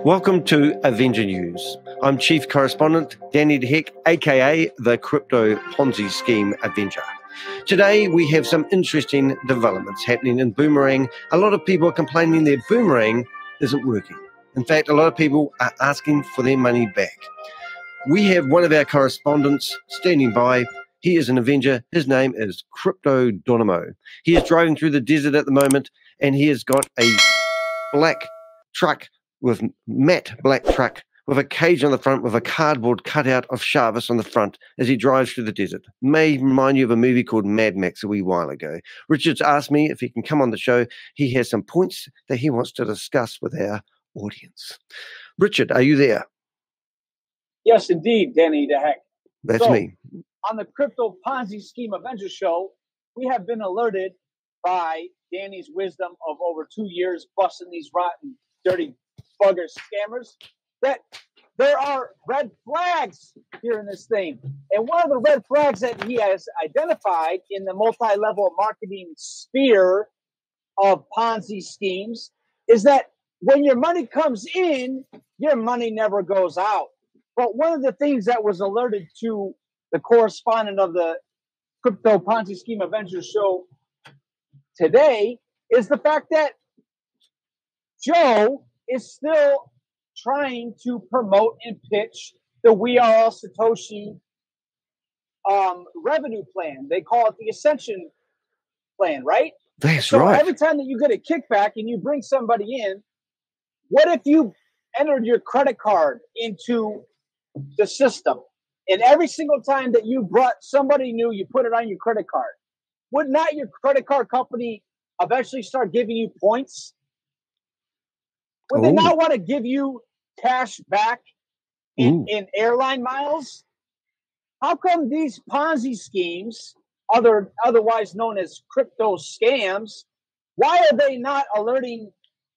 Welcome to Avenger News. I'm Chief Correspondent Danny de Hek, aka the Crypto Ponzi Scheme Avenger. Today we have some interesting developments happening in Boomerang. A lot of people are complaining their Boomerang isn't working. In fact, a lot of people are asking for their money back. We have one of our correspondents standing by. He is an Avenger. His name is Crypto Dynamo. He is driving through the desert at the moment, and he has got a black truck with matte black truck with a cage on the front with a cardboard cutout of ShaveZ on the front as he drives through the desert. May remind you of a movie called Mad Max a wee while ago. Richard's asked me if he can come on the show. He has some points that he wants to discuss with our audience. Richard, are you there? Yes, indeed, Danny de Hek. That's me. On the Crypto Ponzi Scheme Avenger show, we have been alerted by Danny's wisdom of over 2 years busting these rotten, dirty bugger scammers that there are red flags here in this thing. And one of the red flags that he has identified in the multi-level marketing sphere of Ponzi schemes is that when your money comes in, your money never goes out. But one of the things that was alerted to the correspondent of the Crypto Ponzi Scheme Avenger show today is the fact that Joe is still trying to promote and pitch the We Are All Satoshi revenue plan. They call it the Ascension plan, right? That's right. Every time that you get a kickback and you bring somebody in, what if you entered your credit card into the system? And every single time that you brought somebody new, you put it on your credit card. Would not your credit card company eventually start giving you points? Would they not want to give you cash back in airline miles? How come these Ponzi schemes, otherwise known as crypto scams, why are they not alerting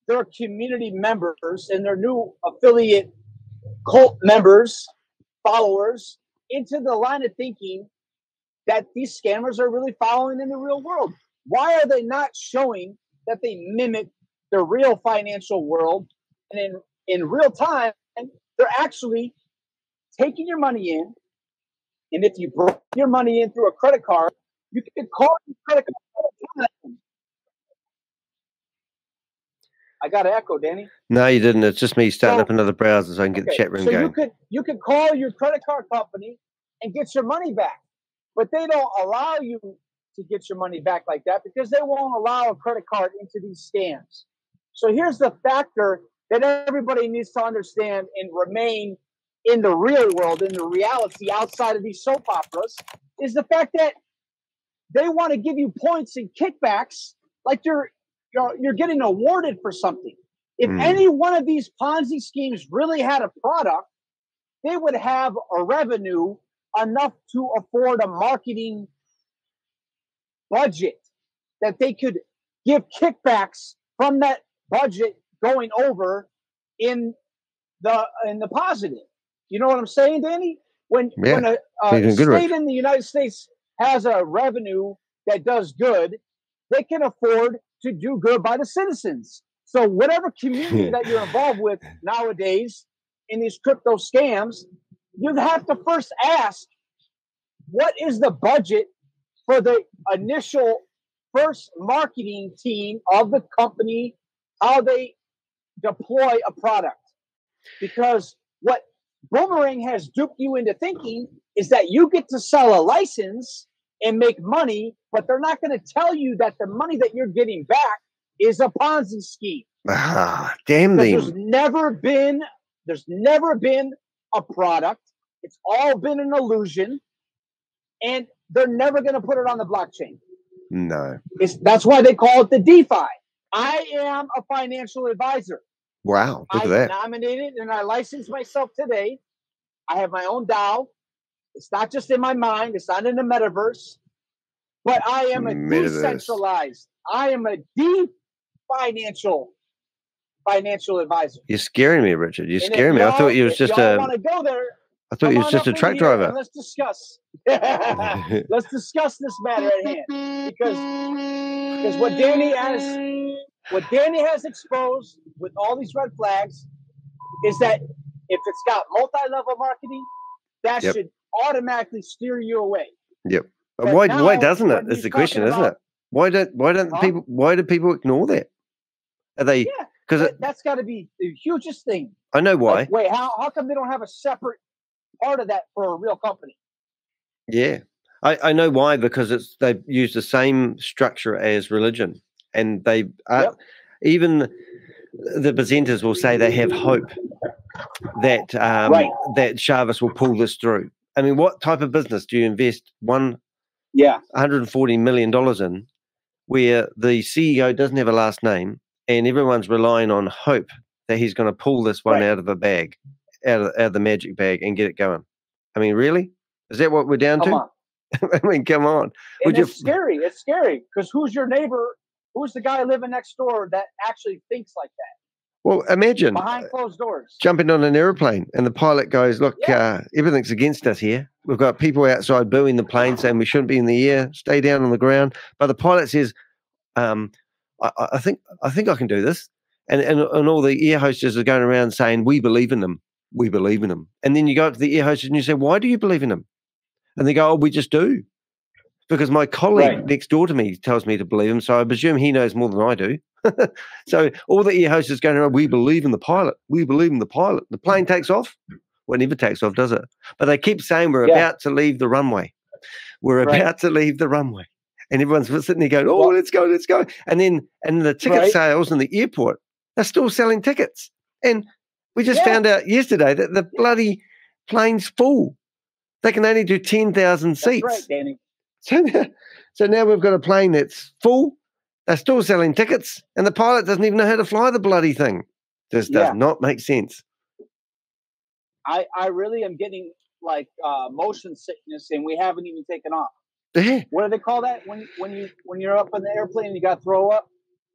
their community members and their new affiliate cult members, followers, into the line of thinking that these scammers are really following in the real world? Why are they not showing that they mimic the real financial world, and in real time, they're actually taking your money in, and if you brought your money in through a credit card, you can call your credit card. I got an echo, Danny. No, you didn't. It's just me starting up another browser so I can get the chat room going. You could call your credit card company and get your money back, but they don't allow you to get your money back like that because they won't allow a credit card into these scams. So here's the factor that everybody needs to understand and remain in the real world, in the reality outside of these soap operas, is the fact that they want to give you points and kickbacks like you're getting awarded for something. If any one of these Ponzi schemes really had a product, they would have a revenue enough to afford a marketing budget that they could give kickbacks from that budget going over in the positive. You know what I'm saying, Danny? When a state in the United States has a revenue that does good, they can afford to do good by the citizens. So whatever community that you're involved with nowadays in these crypto scams, you have to first ask, what is the budget for the initial first marketing team of the company, how they deploy a product? Because what Boomerang has duped you into thinking is that you get to sell a license and make money, but they're not going to tell you that the money that you're getting back is a Ponzi scheme. Damn them. There's never been a product. It's all been an illusion, and they're never going to put it on the blockchain. No. That's why they call it the DeFi. I am a financial advisor. Wow, look at that. I nominated and I licensed myself today. I have my own DAO. It's not just in my mind. It's not in the metaverse. But I am a decentralized. I am a financial advisor. You're scaring me, Richard. You're scaring me. I thought you was just want to go there, I thought you was just a truck driver. Let's discuss. Let's discuss this matter at hand. Because what Danny has what Danny has exposed with all these red flags is that if it's got multi-level marketing, that should automatically steer you away. Yep. But But why now, doesn't it? when Is he's the question, talking isn't it? about- Why do people ignore that? Are they? Yeah, Because that's got to be the hugest thing. I know why. Like, wait, how come they don't have a separate part of that for a real company? Yeah, I know why, because they use the same structure as religion, and they are, even the presenters will say they have hope that that ShaveZ will pull this through. I mean, what type of business do you invest $140 million in, where the CEO doesn't have a last name and everyone's relying on hope that he's going to pull this one out of the bag, out of the magic bag, and get it going? I mean, really? Is that what we're down to? On. I mean, come on. And it's scary. It's scary because who's your neighbor? Who's the guy living next door that actually thinks like that? Well, imagine behind closed doors, jumping on an airplane, and the pilot goes, "Look, everything's against us here. We've got people outside booing the plane, saying we shouldn't be in the air. Stay down on the ground." But the pilot says, "I think I can do this." And all the air hostesses are going around saying, "We believe in them. We believe in them." And then you go up to the air hostess and you say, "Why do you believe in them?" And they go, "Oh, we just do. Because my colleague next door to me tells me to believe him, so I presume he knows more than I do." So all the air hostesses going around, "We believe in the pilot. We believe in the pilot." The plane takes off. Well, it never takes off, does it? But they keep saying, "We're about to leave the runway. We're about to leave the runway." And everyone's sitting there going, "Oh, let's go, let's go." And then the ticket sales in the airport, they're still selling tickets. And we just found out yesterday that the bloody plane's full. They can only do 10,000 seats. That's right, Danny. So now we've got a plane that's full. They're still selling tickets, and the pilot doesn't even know how to fly the bloody thing. This does not make sense. I really am getting like motion sickness, and we haven't even taken off. Yeah. What do they call that when you're up in the airplane and you got to throw up?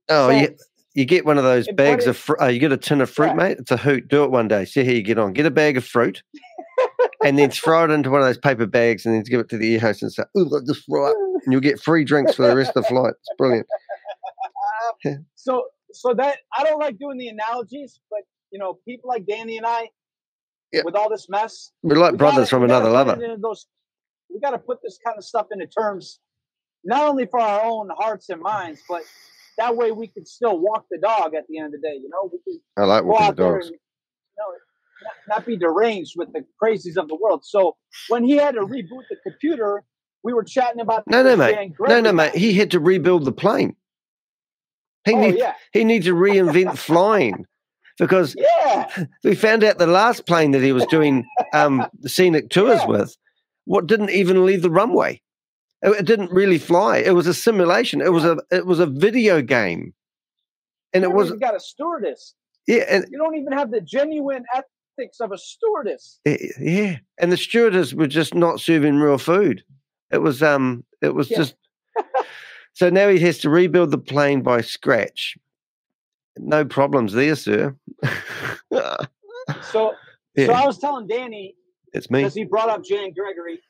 Oh, so, you get one of those bags of fruit. You get a tin of fruit, mate. It's a hoot. Do it one day. See how you get on. Get a bag of fruit. And then throw it into one of those paper bags and then give it to the air host and say, "Ooh, look, just throw it." And you'll get free drinks for the rest of the flight. It's brilliant. So that I don't like doing the analogies, but people like Danny and I, with all this mess, we're like brothers from another lover. We got to put this kind of stuff into terms, not only for our own hearts and minds, but that way we can still walk the dog at the end of the day. We can I like walking the dogs. And, not be deranged with the crazies of the world. So when he had to reboot the computer, we were chatting about no, mate. He had to rebuild the plane. He needs to reinvent flying, because we found out the last plane that he was doing scenic tours with, didn't even leave the runway. It didn't really fly. It was a simulation. It was a video game, and it was got a stewardess. Yeah, and you don't even have the genuine ethics of a stewardess. Yeah, and the stewardess were just not serving real food. It was just. So now he has to rebuild the plane by scratch. No problems there, sir. So I was telling Danny, it's me, because he brought up Jan Gregory,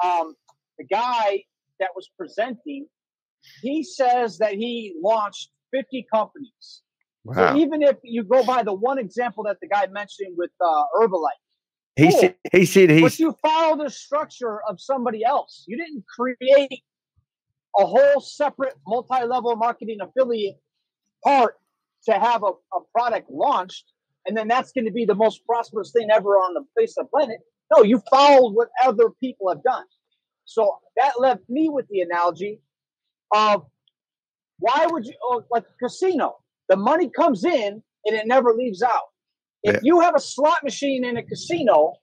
the guy that was presenting. He says that he launched 50 companies. Wow. So even if you go by the one example that the guy mentioned with Herbalife, he said but you follow the structure of somebody else. You didn't create a whole separate multi-level marketing affiliate part to have a product launched, and then that's going to be the most prosperous thing ever on the face of the planet. No, you followed what other people have done. So that left me with the analogy of why would you, like a casino, the money comes in and it never leaves out. If you have a slot machine in a casino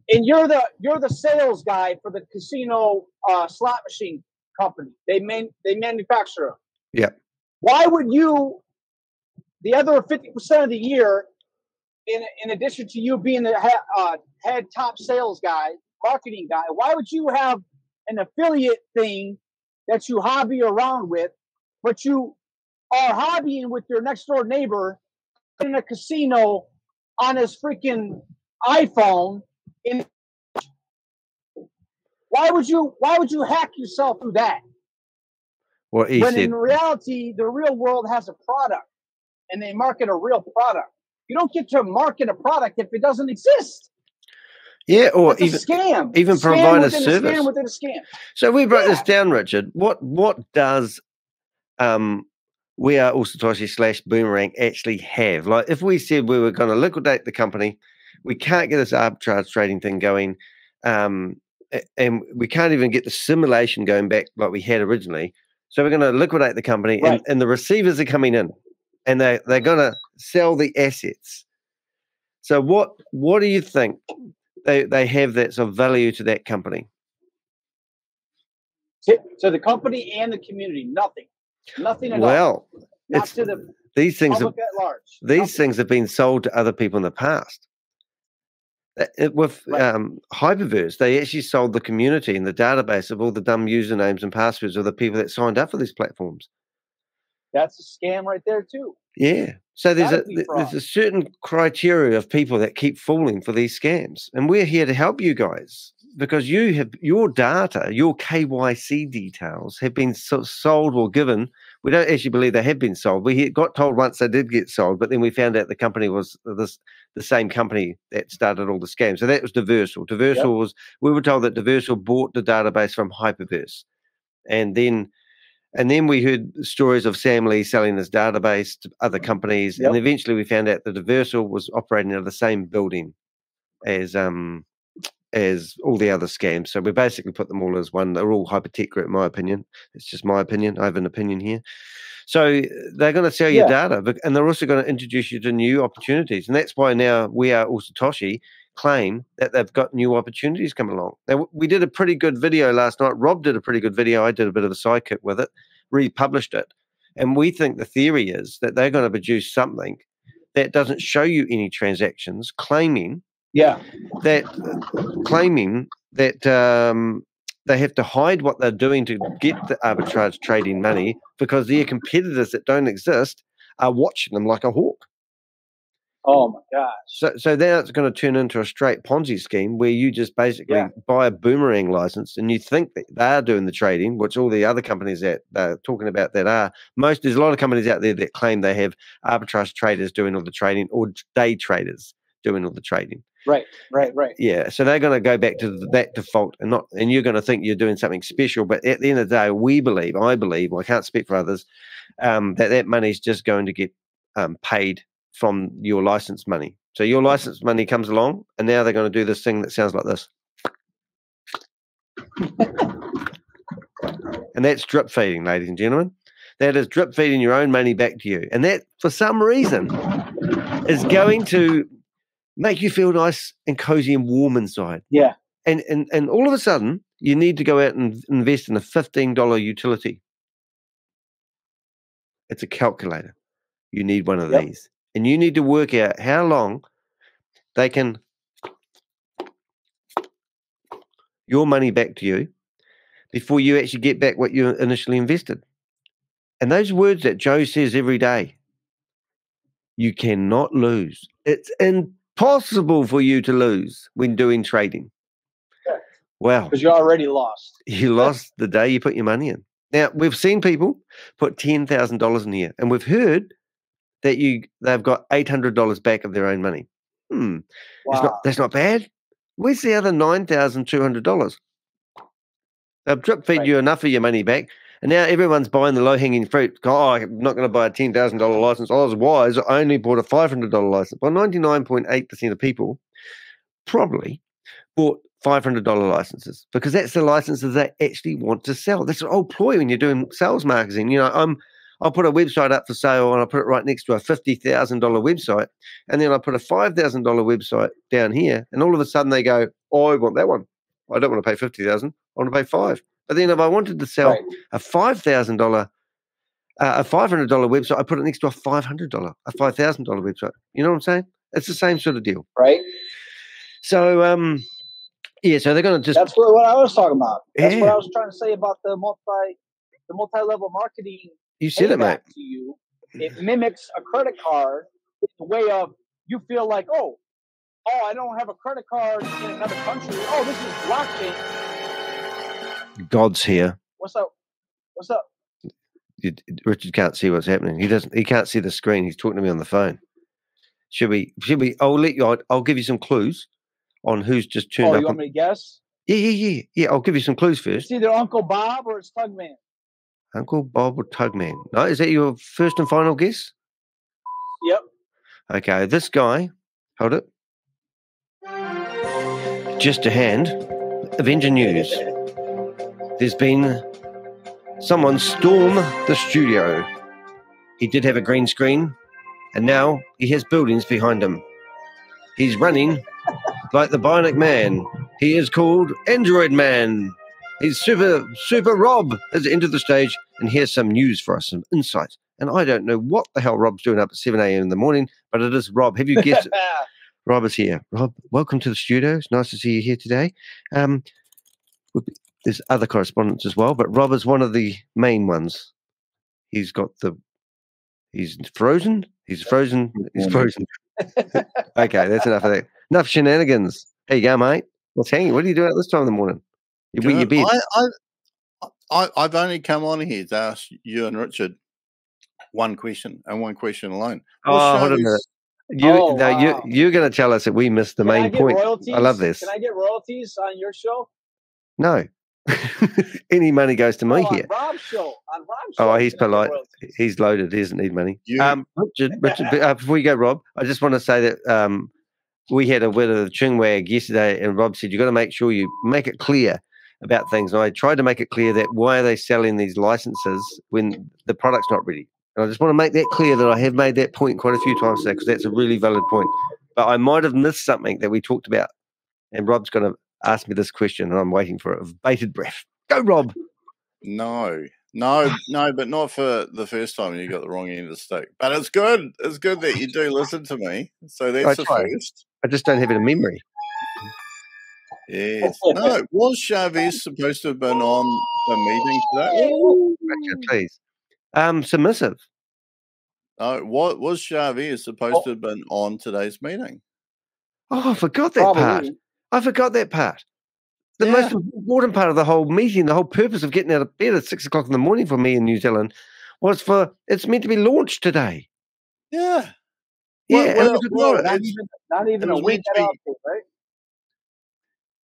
and you're the sales guy for the casino slot machine company, they manufacture them. Yeah. Why would you, the other 50% of the year, in addition to you being the head top sales guy, marketing guy, why would you have an affiliate thing that you hobby around with, but you are hobbying with your next door neighbor in a casino on his freaking iPhone? Why would you hack yourself through that? what he when said. in reality, the real world has a product, and they market a real product. You don't get to market a product if it doesn't exist. Yeah, or It's a scam. even Scam provide a within service. A scam within a scam. So we broke this down, Richard. What does We Are All Satoshi / Boomerang actually have? Like, if we said we were going to liquidate the company, we can't get this arbitrage trading thing going, and we can't even get the simulation going back like we had originally. So we're going to liquidate the company, Right. and the receivers are coming in, and they're going to sell the assets. So what do you think they have that's of value to that company? To the company and the community, nothing at all. Well, Not to the these things public at large. These things have been sold to other people in the past. With Hyperverse, they actually sold the community and the database of all the dumb usernames and passwords of the people that signed up for these platforms. That's a scam right there too. Yeah. So there's a certain criteria of people that keep falling for these scams, and we're here to help you guys because you have your data, your KYC details have been sold or given. We don't actually believe they have been sold. We got told once they did get sold, but then we found out the company was the same company that started all the scams. So that was Diversal. We were told that Diversal bought the database from Hyperverse, and then we heard stories of Sam Lee selling his database to other companies, and eventually we found out that Diversal was operating in the same building as all the other scams. So we basically put them all as one. They're all Hypertech, in my opinion. It's just my opinion. I have an opinion here. So they're going to sell your data, and they're also going to introduce you to new opportunities. And that's why now We Are All Satoshi claim that they've got new opportunities coming along. Now, we did a pretty good video last night. Rob did a pretty good video. I did a bit of a sidekick with it, republished it. And we think the theory is that they're going to produce something that doesn't show you any transactions, claiming that they have to hide what they're doing to get the arbitrage trading money because their competitors that don't exist are watching them like a hawk. Oh my gosh. So now it's going to turn into a straight Ponzi scheme where you just basically buy a Boomerang license and you think that they are doing the trading, which all the other companies that they're talking about that are. There's a lot of companies out there that claim they have arbitrage traders doing all the trading or day traders doing all the trading. Right. Yeah, so they're going to go back to that default, and you're going to think you're doing something special. But at the end of the day, I believe, I can't speak for others, that money is just going to get paid from your license money. So your license money comes along, and now they're going to do this thing that sounds like this, and that's drip feeding, ladies and gentlemen. That is drip feeding your own money back to you, and that for some reason is going to make you feel nice and cozy and warm inside. Yeah. And all of a sudden, you need to go out and invest in a $15 utility. It's a calculator. You need one of these. And you need to work out how long they can your money back to you before you actually get back what you initially invested. And those words that Joe says every day, you cannot lose. It's impossible for you to lose when doing trading. Wow. Because you're already lost. You lost the day you put your money in. Now, we've seen people put $10,000 in here, and we've heard that they've got $800 back of their own money. Wow. That's not bad. Where's the other $9,200? They've drip fed you enough of your money back, and now everyone's buying the low-hanging fruit. Oh, I'm not going to buy a $10,000 license. I was wise. I only bought a $500 license. Well, 99.8% of people probably bought $500 licenses because that's the licenses they actually want to sell. That's an old ploy when you're doing sales marketing. You know, I'll put a website up for sale and I'll put it right next to a $50,000 website, and then I'll put a $5,000 website down here, and all of a sudden they go, oh, I want that one. I don't want to pay $50,000. I want to pay $5,000. But then if I wanted to sell a $5,000, a $500 website, I put it next to a $500, a $5,000 website. You know what I'm saying? It's the same sort of deal. Right. So, so they're going to just... That's what I was talking about. That's what I was trying to say about the multi-level marketing. You said it, mate. To you, it mimics a credit card in the way of you feel like, oh, I don't have a credit card in another country. Oh, this is blockchain. God's here. What's up? Richard can't see what's happening. He can't see the screen. He's talking to me on the phone. Should we? I'll give you some clues on who's just turned up. You want me to guess? Yeah. I'll give you some clues first. It's either Uncle Bob or it's Tugman. Uncle Bob or Tugman. No, is that your first and final guess? Yep. Okay, this guy, hold it. Just to hand, Avenger News. There's been someone storm the studio. He did have a green screen, and now he has buildings behind him. He's running like the Bionic Man. He is called Android Man. He's Super Rob has entered the stage, and here's some news for us, some insight. And I don't know what the hell Rob's doing up at 7 a.m. in the morning, but it is Rob. Have you guessed it? Rob is here. Rob, welcome to the studio. It's nice to see you here today. There's other correspondents as well, but Rob is one of the main ones. He's frozen. He's frozen. Okay, that's enough of that. Enough shenanigans. Hey, you go, mate. What's hanging? What are you doing at this time in the morning? You're in your bed. I've only come on here to ask you and Richard one question and one question alone. Hold on a minute. You're going to tell us that we missed the main point. Royalties? I love this. Can I get royalties on your show? No. Any money goes to me here. On Rob's show. Oh, he's polite. He's loaded. He doesn't need money. Richard, before you go, Rob, I just want to say that we had a bit of a chinwag yesterday, and Rob said, you've got to make sure you make it clear about things. And I tried to make it clear that why are they selling these licenses when the product's not ready? And I just want to make that clear that I have made that point quite a few times today, because that's a really valid point. But I might have missed something that we talked about, and Rob's going to ask me this question, and I'm waiting for it with bated breath. Go, Rob. No, but not for the first time you got the wrong end of the stick. But it's good. It's good that you do listen to me. So that's the first. I just don't have it in memory. Yes. No, was ShaveZ supposed to have been on the meeting today? Richard, please. Submissive. What was ShaveZ supposed to have been on today's meeting? Oh, I forgot that part. The most important part of the whole meeting, the whole purpose of getting out of bed at 6 o'clock in the morning for me in New Zealand was it's meant to be launched today. Yeah. Yeah. Not even a week out, right?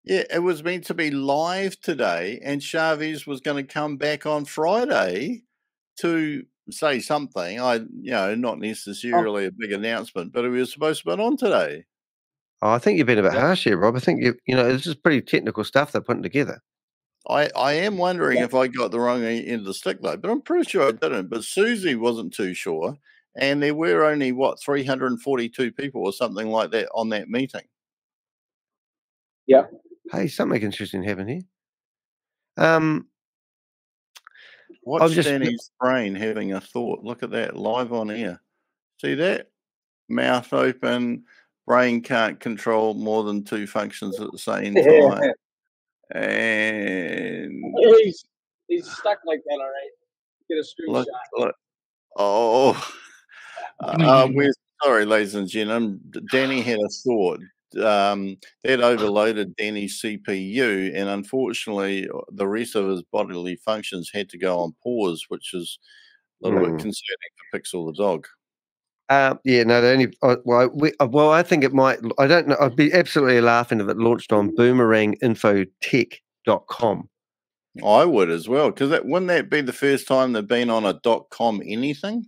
Yeah, it was meant to be live today, and ShaveZ was going to come back on Friday to say something. Not necessarily a big announcement, but it was supposed to be on today. Oh, I think you've been a bit harsh here, Rob. I think this is pretty technical stuff they're putting together. I am wondering if I got the wrong end of the stick though, but I'm pretty sure I didn't. But Susie wasn't too sure, and there were only 342 people or something like that on that meeting. Yeah. Hey, something interesting happened here. Watch Danny's brain having a thought. Look at that, live on air. See that? Mouth open, brain can't control more than two functions at the same time. And he's stuck like that, all right. Get a screenshot. Look. We're sorry, ladies and gentlemen. Danny had a thought. That overloaded Danny's CPU, and unfortunately, the rest of his bodily functions had to go on pause, which is a little bit concerning for Pixel the dog. I think it might. I don't know. I'd be absolutely laughing if it launched on boomeranginfotech.com. I would as well, because wouldn't that be the first time they've been on a .com anything?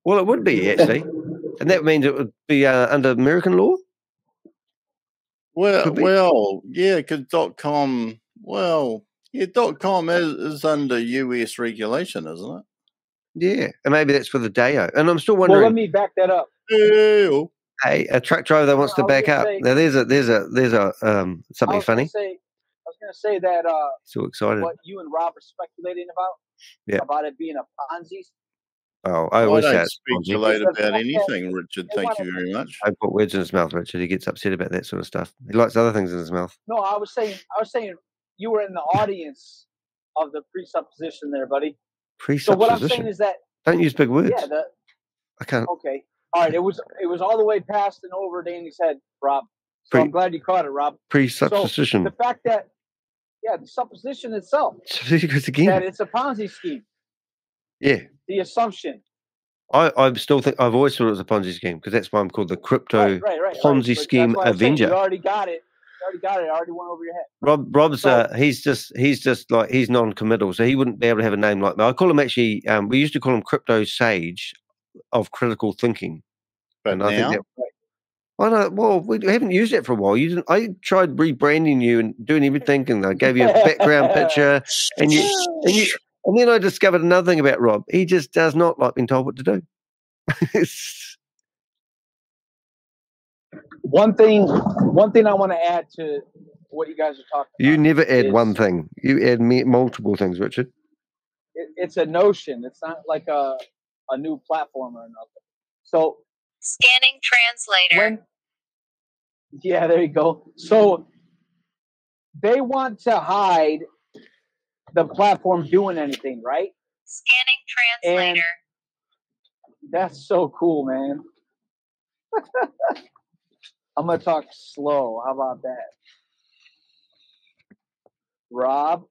Well, it would be actually, and that means it would be under American law. Well, yeah, because .com. Well, yeah, .com is under US regulation, isn't it? Yeah, and maybe that's for the DAO. And I'm still wondering. Well, let me back that up. Hey, a truck driver that wants to back up. Now, there's something funny. I was going to say that. So excited. What you and Rob are speculating about it being a Ponzi. Oh, I always don't speculate about anything, Richard. Thank you very much. I put words in his mouth, Richard. He gets upset about that sort of stuff. He likes other things in his mouth. No, I was saying you were in the audience of the presupposition there, buddy. Presupposition. So what I'm saying is that don't use big words. Yeah, I can't. Okay, all right. It was all the way past and over Danny's head, Rob. So I'm glad you caught it, Rob. Presupposition. So the fact that the supposition itself again. that it's a Ponzi scheme. Yeah. The assumption. I still think I've always thought it was a Ponzi scheme because that's why I'm called the Crypto Ponzi Scheme Avenger. You already got it. It already went over your head. Rob's he's just like he's non-committal, so he wouldn't be able to have a name like me. I call him actually. We used to call him Crypto Sage of Critical Thinking. But and now, I think I know. Well, we haven't used it for a while. You didn't. I tried rebranding you and doing everything, and I gave you a background picture, and then I discovered another thing about Rob. He just does not like being told what to do. One thing I want to add to what you guys are talking about. You never add one thing. You add multiple things, Richard. It's a notion. It's not like a new platform or nothing. So scanning translator. Yeah, there you go. So they want to hide the platform doing anything, right? Scanning translator. And that's so cool, man. I'm going to talk slow. How about that? Rob?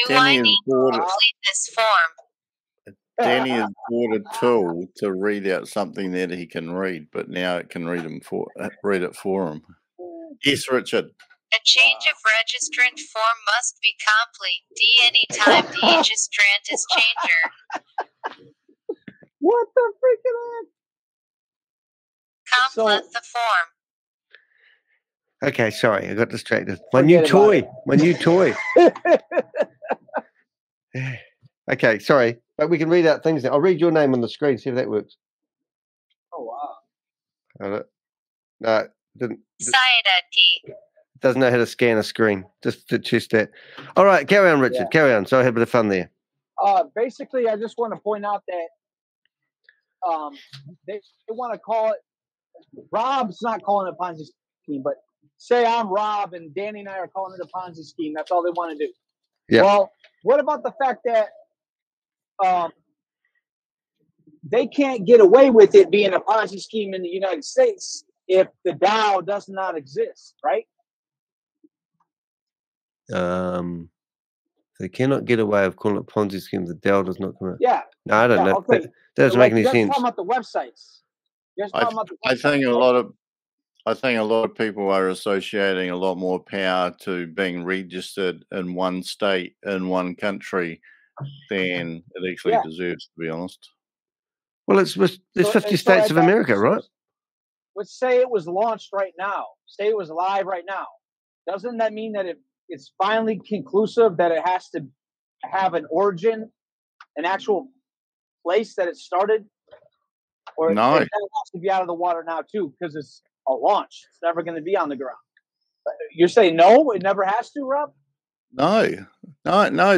Do I need to complete this form? Danny has bought a tool to read out something that he can read, but now it can read it for him. Yes, Richard. A change of registrant form must be complete. Anytime the registrant is changer. What the freaking heck? Complete the form. Okay, sorry, I got distracted. My new toy. Okay, sorry, but we can read out things now. I'll read your name on the screen, see if that works. Oh, wow. No, didn't. Citing. Doesn't know how to scan a screen. Just that. All right, carry on, Richard. Yeah. Carry on. So I had a bit of fun there. Basically, I just want to point out that they want to call it. Rob's not calling it a Ponzi scheme, but say I'm Rob and Danny and I are calling it a Ponzi scheme. That's all they want to do. Yeah. Well, what about the fact that they can't get away with it being a Ponzi scheme in the United States if the DAO does not exist, right? They cannot get away with calling it Ponzi scheme. The DAO does not come out. Yeah. No, I don't know. Okay. That doesn't make any sense. Talking about the websites. I think a lot of people are associating a lot more power to being registered in one state in one country than it actually deserves, to be honest. Well, there's 50 states of America, right? Let's say it was launched right now. Say it was live right now. Doesn't that mean that it's finally conclusive that it has to have an origin, an actual place that it started? Or no, it has to be out of the water now too, because it's a launch. It's never going to be on the ground. You're saying no, it never has to, Rob? No,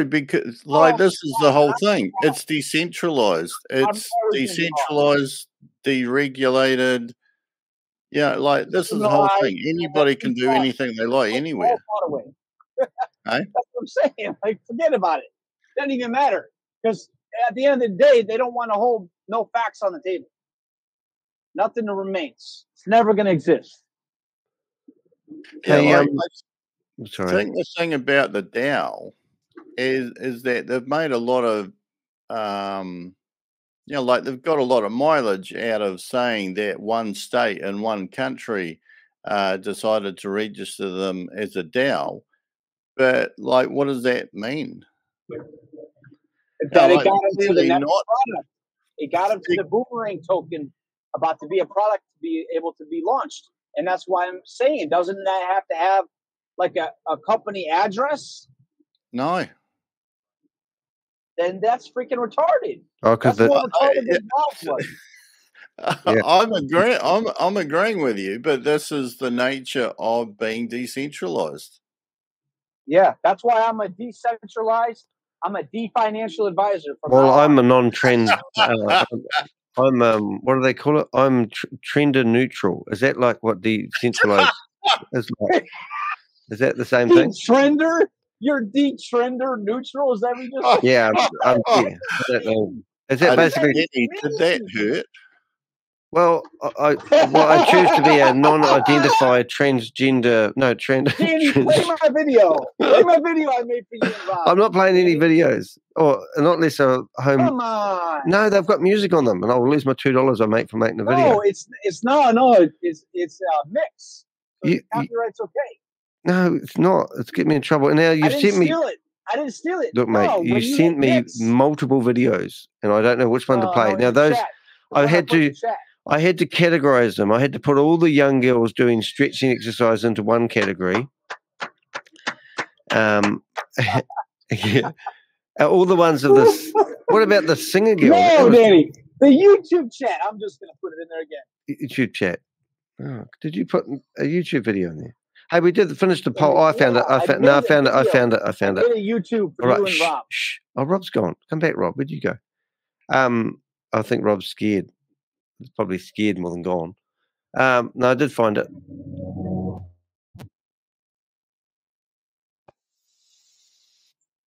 because this is the whole thing. It's decentralized. It's decentralized, deregulated. Yeah, this is the whole thing. Anybody can do anything they like anywhere. That's what I'm saying. Forget about it. It doesn't even matter, because at the end of the day, they don't want to hold no facts on the table. Nothing remains. It's never going to exist. Yeah, I think the thing about the DAO is that they've made a lot of, they've got a lot of mileage out of saying that one state and one country decided to register them as a DAO. But what does that mean? That it got into the next product. It got into the Boomerang token about to be a product to be able to be launched. And that's why I'm saying, doesn't that have to have a company address? No. Then that's freaking retarded. Oh, because I'm agreeing with you, but this is the nature of being decentralized. Yeah, that's why I'm a decentralized. I'm a financial advisor. I'm a non-trend. I'm what do they call it? I'm trender neutral. Is that like what decentralized is like? Is that the same thing? Trender? You're trender neutral? Is that what you just said? Yeah, I don't know. Is that basically? Did that hurt? Well, I choose to be a non-identified transgender. No, Danny, play my video. Play my video I made for you and Rob. I'm not playing any videos, or not unless they're home. Come on. No, they've got music on them, and I'll lose my $2 I make for making the video. No, it's it's a mix. So copyright's okay. No, it's not. It's getting me in trouble. And now you've sent me. I didn't steal it. Look, mate, you sent me multiple videos, and I don't know which one to play. Now those, I had to categorize them. I had to put all the young girls doing stretching exercise into one category. Yeah. All the ones of this. What about the singer girl? No, Danny. The YouTube chat. I'm just going to put it in there again. YouTube chat. Oh, did you put a YouTube video in there? Hey, we did finish the poll. Oh, I found it. I found it. I found it. I did a YouTube for you and Rob. Shh. Oh, Rob's gone. Come back, Rob. Where'd you go? I think Rob's scared. He's probably scared more than gone. No, I did find it.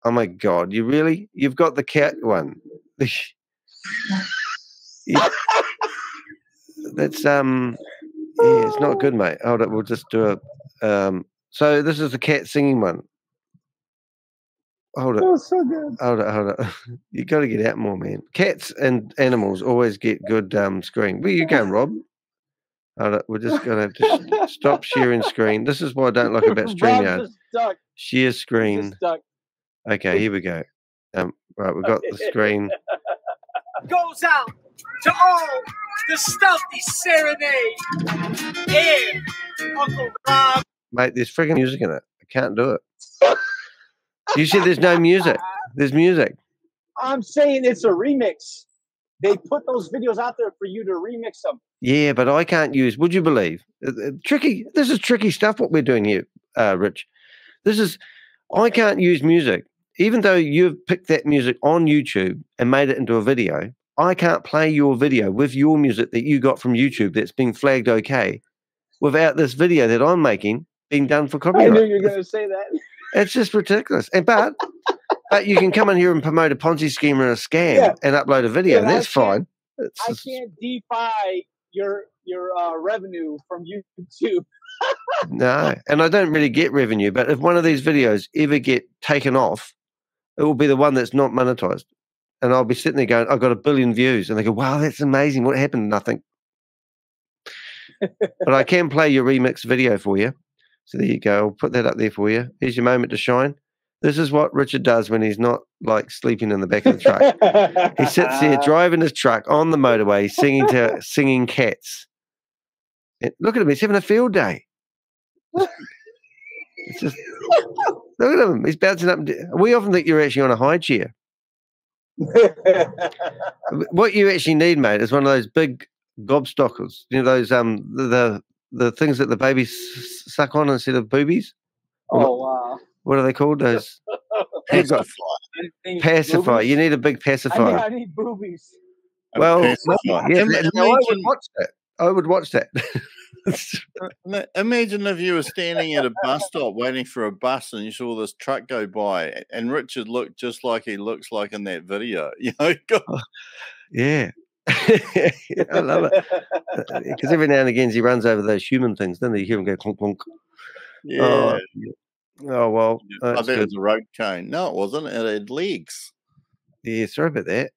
Oh my God! You've got the cat one. That's yeah, it's not good, mate. Hold it. We'll just do it. So this is the cat singing one. Hold it. Oh, so good. Hold it. You got to get out more, man. Cats and animals always get good screen. Where you going, Rob? Hold it. We're just going to have to stop sharing screen. This is what I don't like about StreamYard. Share screen. Okay, here we go. Right, we've got the screen. Goes out to all the stealthy serenade and Uncle Rob. Mate, there's friggin' music in it. I can't do it. You said there's no music. There's music. I'm saying it's a remix. They put those videos out there for you to remix them. Yeah, but I can't use. Would you believe? Tricky. This is tricky stuff. What we're doing here, Rich. I can't use music, even though you've picked that music on YouTube and made it into a video. I can't play your video with your music that you got from YouTube that's been flagged okay, without this video that I'm making being done for copyright. I knew you were going to say that. It's just ridiculous. But you can come in here and promote a Ponzi scheme or a scam and upload a video. That's fine. I can't defy your revenue from YouTube. No, and I don't really get revenue. But if one of these videos ever get taken off, it will be the one that's not monetized. And I'll be sitting there going, I've got 1 billion views. And they go, wow, that's amazing. What happened? Nothing. But I can play your remix video for you. So there you go. I'll put that up there for you. Here's your moment to shine. This is what Richard does when he's not like sleeping in the back of the truck. He sits there driving his truck on the motorway, singing cats. And look at him. He's having a field day. It's just, look at him. He's bouncing up. We often think you're actually on a high chair. What you actually need, mate, is one of those big gobstockers. You know, those the things that the babies suck on instead of boobies. Oh wow! What are they called? Those pacifier. You need a big pacifier. I need boobies. Well, yeah, I would watch that. Imagine if you were standing at a bus stop waiting for a bus and you saw this truck go by and Richard looked just like he looks like in that video. You know, yeah. I love it. Because every now and again he runs over those human things, then you hear him go clunk clunk. Yeah. Oh well. I thought it was a rope chain. No, it wasn't. It had legs. Yeah, sorry about that.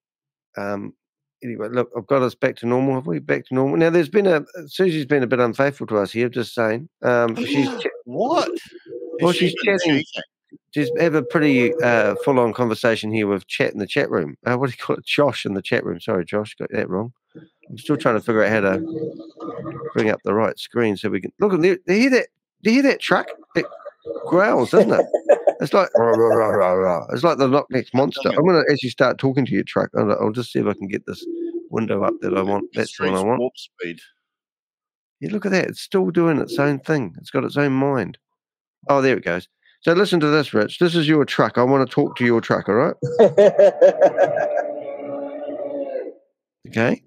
Anyway, look, I've got us back to normal. Have we back to normal? Now, Susie's been a bit unfaithful to us here, just saying. What? Well, she's chatting. She's have a pretty full-on conversation here with chat in the chat room. What do you call it? Josh in the chat room. Sorry, Josh, got that wrong. I'm still trying to figure out how to bring up the right screen so we can look. Do you hear that? Do you hear that truck? It growls, doesn't it? It's like it's like the Loch Ness monster. I'm going to actually start talking to your truck. I'll just see if I can get this window up that I want. That's the one I want. Warp speed. Yeah, look at that. It's still doing its own thing. It's got its own mind. Oh, there it goes. So listen to this, Rich. This is your truck. I want to talk to your truck, all right? Okay.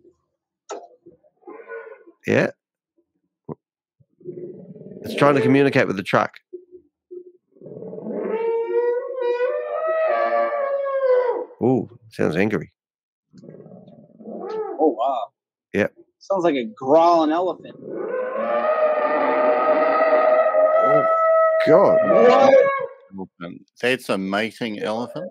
Yeah. It's trying to communicate with the truck. Oh, sounds angry. Oh, wow. Yep. Sounds like a growling elephant. Oh, God. Elephant. That's a mating elephant.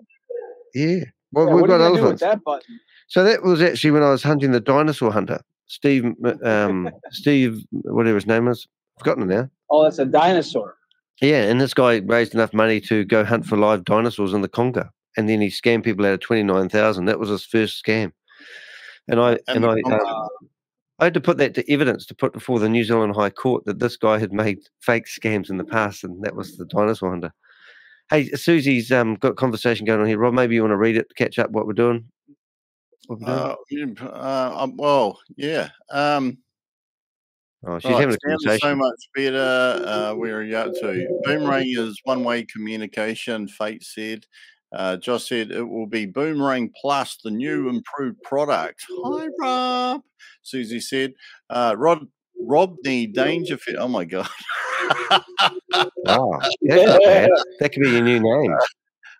Yeah. Well, Yeah, we've what are got you gonna do with elephants. that button? So that was actually when I was hunting the dinosaur hunter, Steve, whatever his name is. I've forgotten it now. Oh, that's a dinosaur. Yeah, and this guy raised enough money to go hunt for live dinosaurs in the Congo, and then he scammed people out of 29,000. That was his first scam, and I had to put that to evidence to put before the New Zealand High Court that this guy had made fake scams in the past, and that was the dinosaur hunter. Hey, Susie's got a conversation going on here. Rob, maybe you want to read it to catch up what we're doing. Well, yeah. Oh, she's having a sound is conversation. so much better. Where are you up to? Boomerang is one-way communication, Fate said. Josh said it will be Boomerang Plus, the new improved product. Hi, Rob. Susie said, Rodney Dangerfield. Oh, my God. Wow, that's not bad. That could be your new name.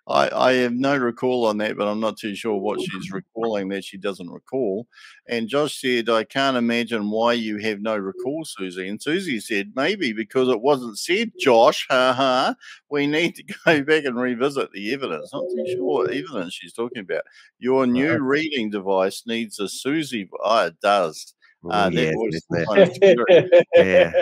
I have no recall on that, but I'm not too sure what she's recalling that she doesn't recall. And Josh said, I can't imagine why you have no recall, Susie. And Susie said, maybe because it wasn't said, Josh. We need to go back and revisit the evidence. Not too sure what evidence she's talking about. Your new reading device needs a Susie. Oh, it does. Oh, That was kind of scary. yeah.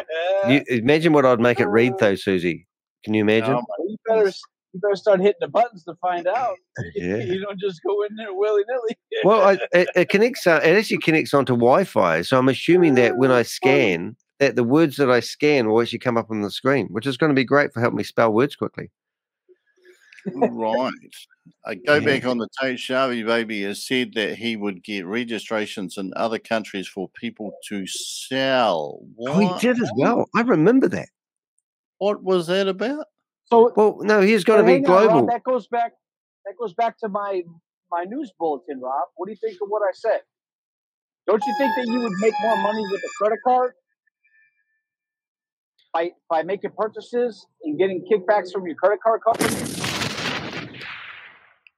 Imagine what I'd make it read, though, Susie. Can you imagine? You better start hitting the buttons to find out. Yeah. You don't just go in there willy-nilly. Well, it connects. It actually connects onto Wi-Fi. So I'm assuming that when I scan, that the words that I scan will actually come up on the screen, which is going to be great for helping me spell words quickly. Right. I go back on the tape. Sharvy Baby has said that he would get registrations in other countries for people to sell. Oh, he did as well. I remember that. What was that about? So, well, no, he's got to be hang on, global. Rob, that goes back to my news bulletin, Rob. What do you think of what I said? Don't you think that you would make more money with a credit card by making purchases and getting kickbacks from your credit card company?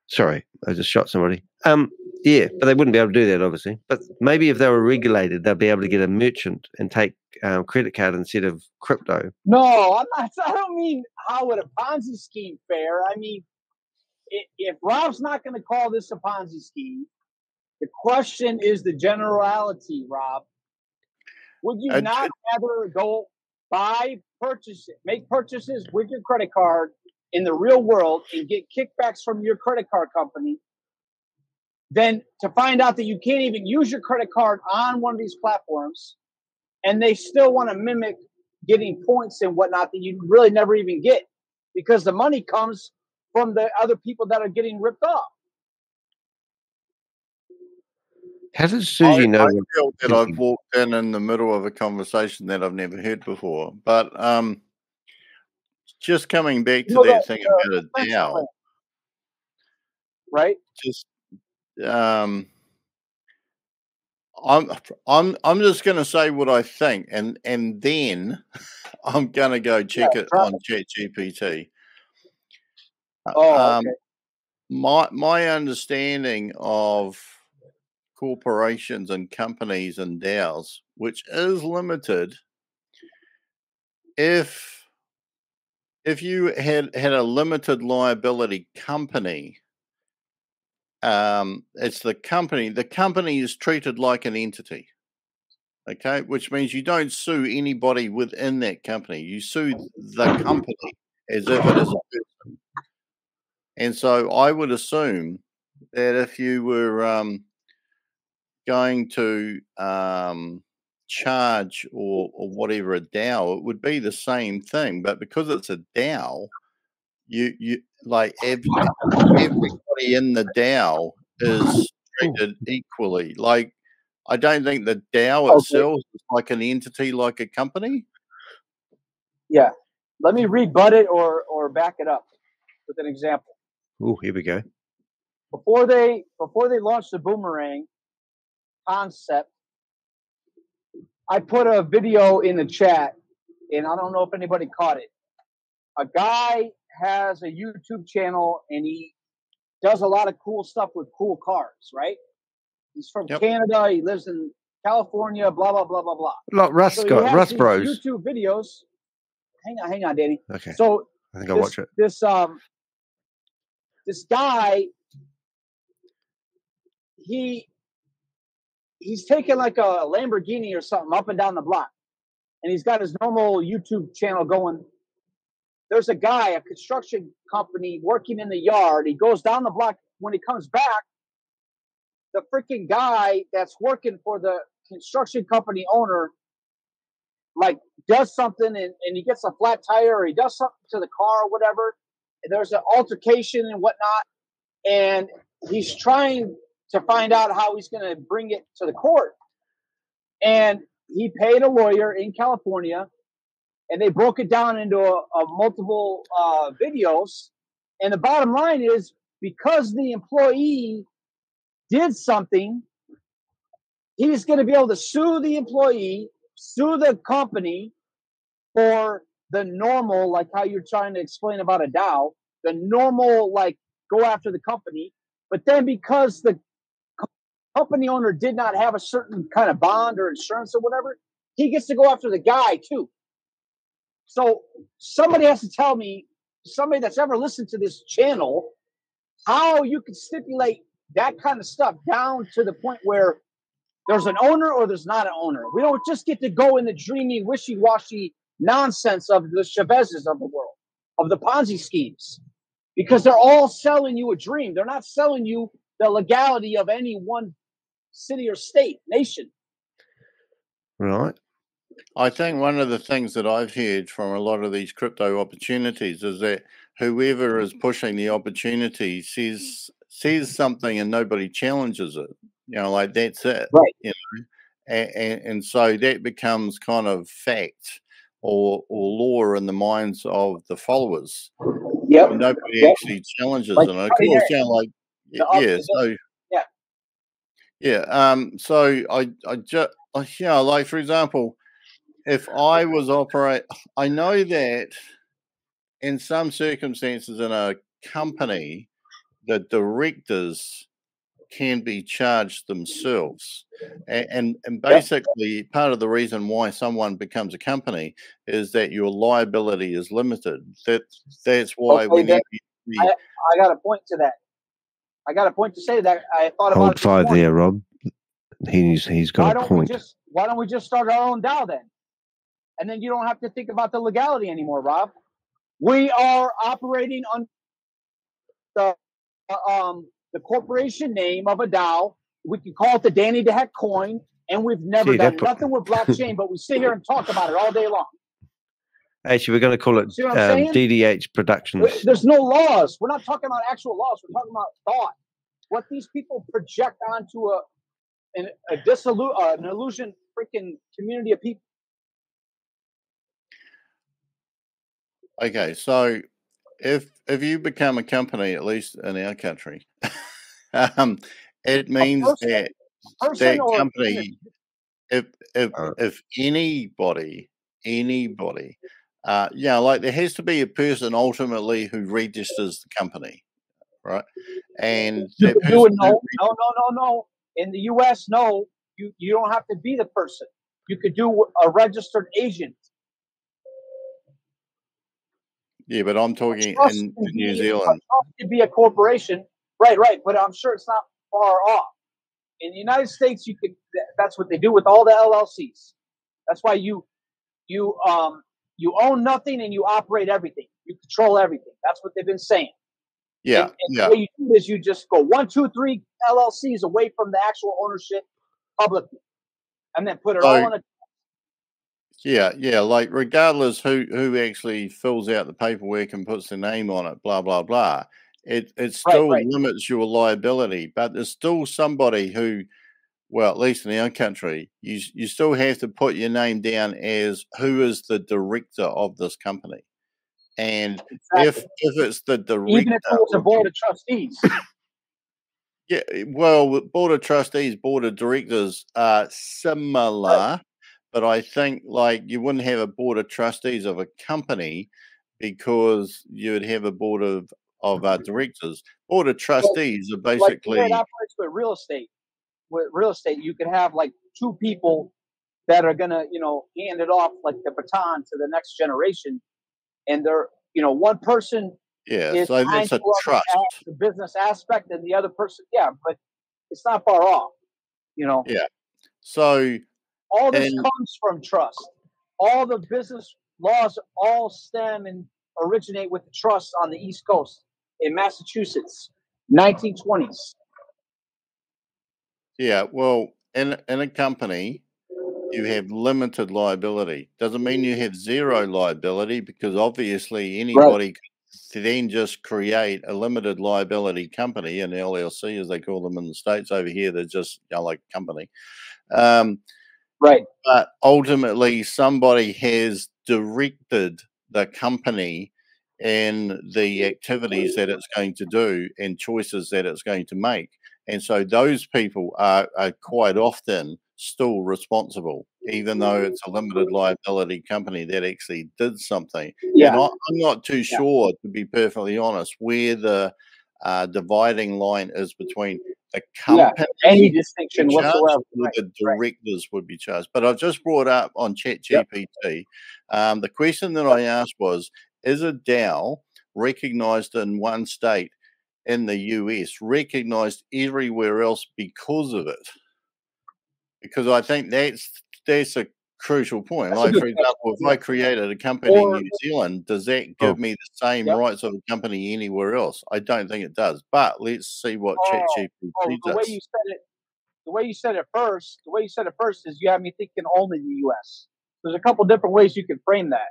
Sorry, I just shot somebody. Yeah, but they wouldn't be able to do that, obviously. But maybe if they were regulated, they'd be able to get a merchant and take credit card instead of crypto. No, I'm not. I don't mean how would a Ponzi scheme fare. I mean, if Rob's not going to call this a Ponzi scheme, the question is the generality, Rob. Would you not rather go make purchases with your credit card in the real world and get kickbacks from your credit card company than to find out that you can't even use your credit card on one of these platforms and they still want to mimic getting points and whatnot that you really never even get because the money comes from the other people that are getting ripped off? How does Susie know? I feel that I've walked in the middle of a conversation that I've never heard before. But just coming back to that thing about a DAO, right? Just I'm just going to say what I think, and then I'm going to go check it on ChatGPT. Okay. My understanding of corporations and companies and DAOs, which is limited, if you had a limited liability company, it's the company. The company is treated like an entity, okay, which means you don't sue anybody within that company. You sue the company as if it is a person. And so I would assume that if you were going to charge or whatever a DAO, it would be the same thing. But because it's a DAO, you like everybody in the DAO is treated equally. Like I don't think the DAO itself is like an entity, like a company. Yeah, let me rebut it or back it up with an example. Oh, here we go. Before they launched the Boomerang concept, I put a video in the chat, and I don't know if anybody caught it. A guy has a YouTube channel, and he does a lot of cool stuff with cool cars, right? He's from Canada. He lives in California, blah, blah, blah, blah, blah. Like Rust, So he has Rust these Bros. YouTube videos. Hang on, Danny. Okay. So I think I'll watch it. This guy, he's taking like a Lamborghini or something up and down the block, and he's got his normal YouTube channel going. There's a guy, a construction company working in the yard. He goes down the block. When he comes back, the freaking guy that's working for the construction company owner, like, does something and he gets a flat tire, or he does something to the car or whatever. And there's an altercation and whatnot. And he's trying to find out how he's going to bring it to the court. And he paid a lawyer in California, and they broke it down into a multiple videos. And the bottom line is, because the employee did something, he's going to be able to sue the employee, sue the company for the normal, like how you're trying to explain about a DAO, the normal, like, go after the company. But then because the company owner did not have a certain kind of bond or insurance or whatever, he gets to go after the guy too. So somebody has to tell me, somebody that's ever listened to this channel, how you can stipulate that kind of stuff down to the point where there's an owner or there's not an owner. We don't just get to go in the dreamy, wishy-washy nonsense of the ShaveZ's of the world, of the Ponzi schemes, because they're all selling you a dream. They're not selling you the legality of any one city or state, nation. Right. I think one of the things that I've heard from a lot of these crypto opportunities is that whoever is pushing the opportunity says something and nobody challenges it. You know, like, that's it. Right. You know, and so that becomes kind of fact or law in the minds of the followers. Yep. And nobody actually challenges Like, it. And of course, you know, like, so I just, you know, like, for example, if I was I know that in some circumstances in a company, the directors can be charged themselves. And basically, part of the reason why someone becomes a company is that your liability is limited. That's why I got a point to that. I got a point to say that. I thought about it. Hold 5 there, Rob. He's got a point. Why don't we just start our own DAO then? And then you don't have to think about the legality anymore, Rob. We are operating on the corporation name of a DAO. We can call it the Danny de Hek coin, and we've never done nothing with blockchain, but we sit here and talk about it all day long. Actually, we're going to call it DDH Productions. There's no laws. We're not talking about actual laws. We're talking about thought. What these people project onto an illusion freaking community of people. Okay, so if you become a company, at least in our country, it means that company, if anybody, yeah, like, there has to be a person ultimately who registers the company, right? And you can do it. No. In the U.S., no, you don't have to be the person. You could do a registered agent. Yeah, but I'm talking in New Zealand. It could be a corporation, right? But I'm sure it's not far off. In the United States, that's what they do with all the LLCs. That's why you own nothing and you operate everything. You control everything. That's what they've been saying. Yeah. And the way you do is you just go 1, 2, 3 LLCs away from the actual ownership publicly, and then put it all in a. Yeah, like, regardless who actually fills out the paperwork and puts their name on it, blah, blah, blah, it still limits your liability. But there's still somebody who, well, at least in our country, you still have to put your name down as who is the director of this company. And if it's the director, even if it was a board of trustees. Yeah, well, board of trustees, board of directors are similar. Right. But I think, like, you wouldn't have a board of trustees of a company because you would have a board of directors. Board of trustees are basically. Like, it operates with real estate. With real estate, you can have like two people that are gonna, hand it off like the baton to the next generation, and they're, one person is so trying that's a to trust. the business aspect, and the other person, but it's not far off, Yeah. So all this comes from trust. All the business laws all stem and originate with the trust on the East Coast in Massachusetts, 1920s. Yeah, well, in a company, you have limited liability. Doesn't mean you have zero liability, because obviously anybody could then just create a limited liability company, an LLC as they call them in the States. Over here, they're just like company. Right. But ultimately, somebody has directed the company and the activities that it's going to do and choices that it's going to make. And so those people are quite often still responsible, even though it's a limited liability company that actually did something. Yeah. And I'm not too sure, to be perfectly honest, where the dividing line is between a company, any distinction whatsoever, or the directors would be charged. But I've just brought up on ChatGPT, the question that I asked was, is a DAO recognized in one state in the US recognized everywhere else because of it? Because I think that's a crucial point. Like, for example, if I created a company in New Zealand, does that give me the same rights of a company anywhere else? I don't think it does. But let's see what ChatGPT does. The way you said it first is you have me thinking only the U.S. There's a couple different ways you could frame that.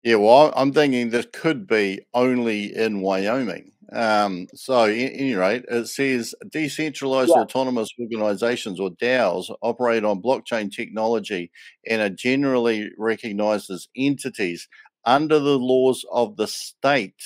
Yeah, well, I'm thinking this could be only in Wyoming. So, at any rate, it says decentralized autonomous organizations, or DAOs, operate on blockchain technology and are generally recognized as entities under the laws of the state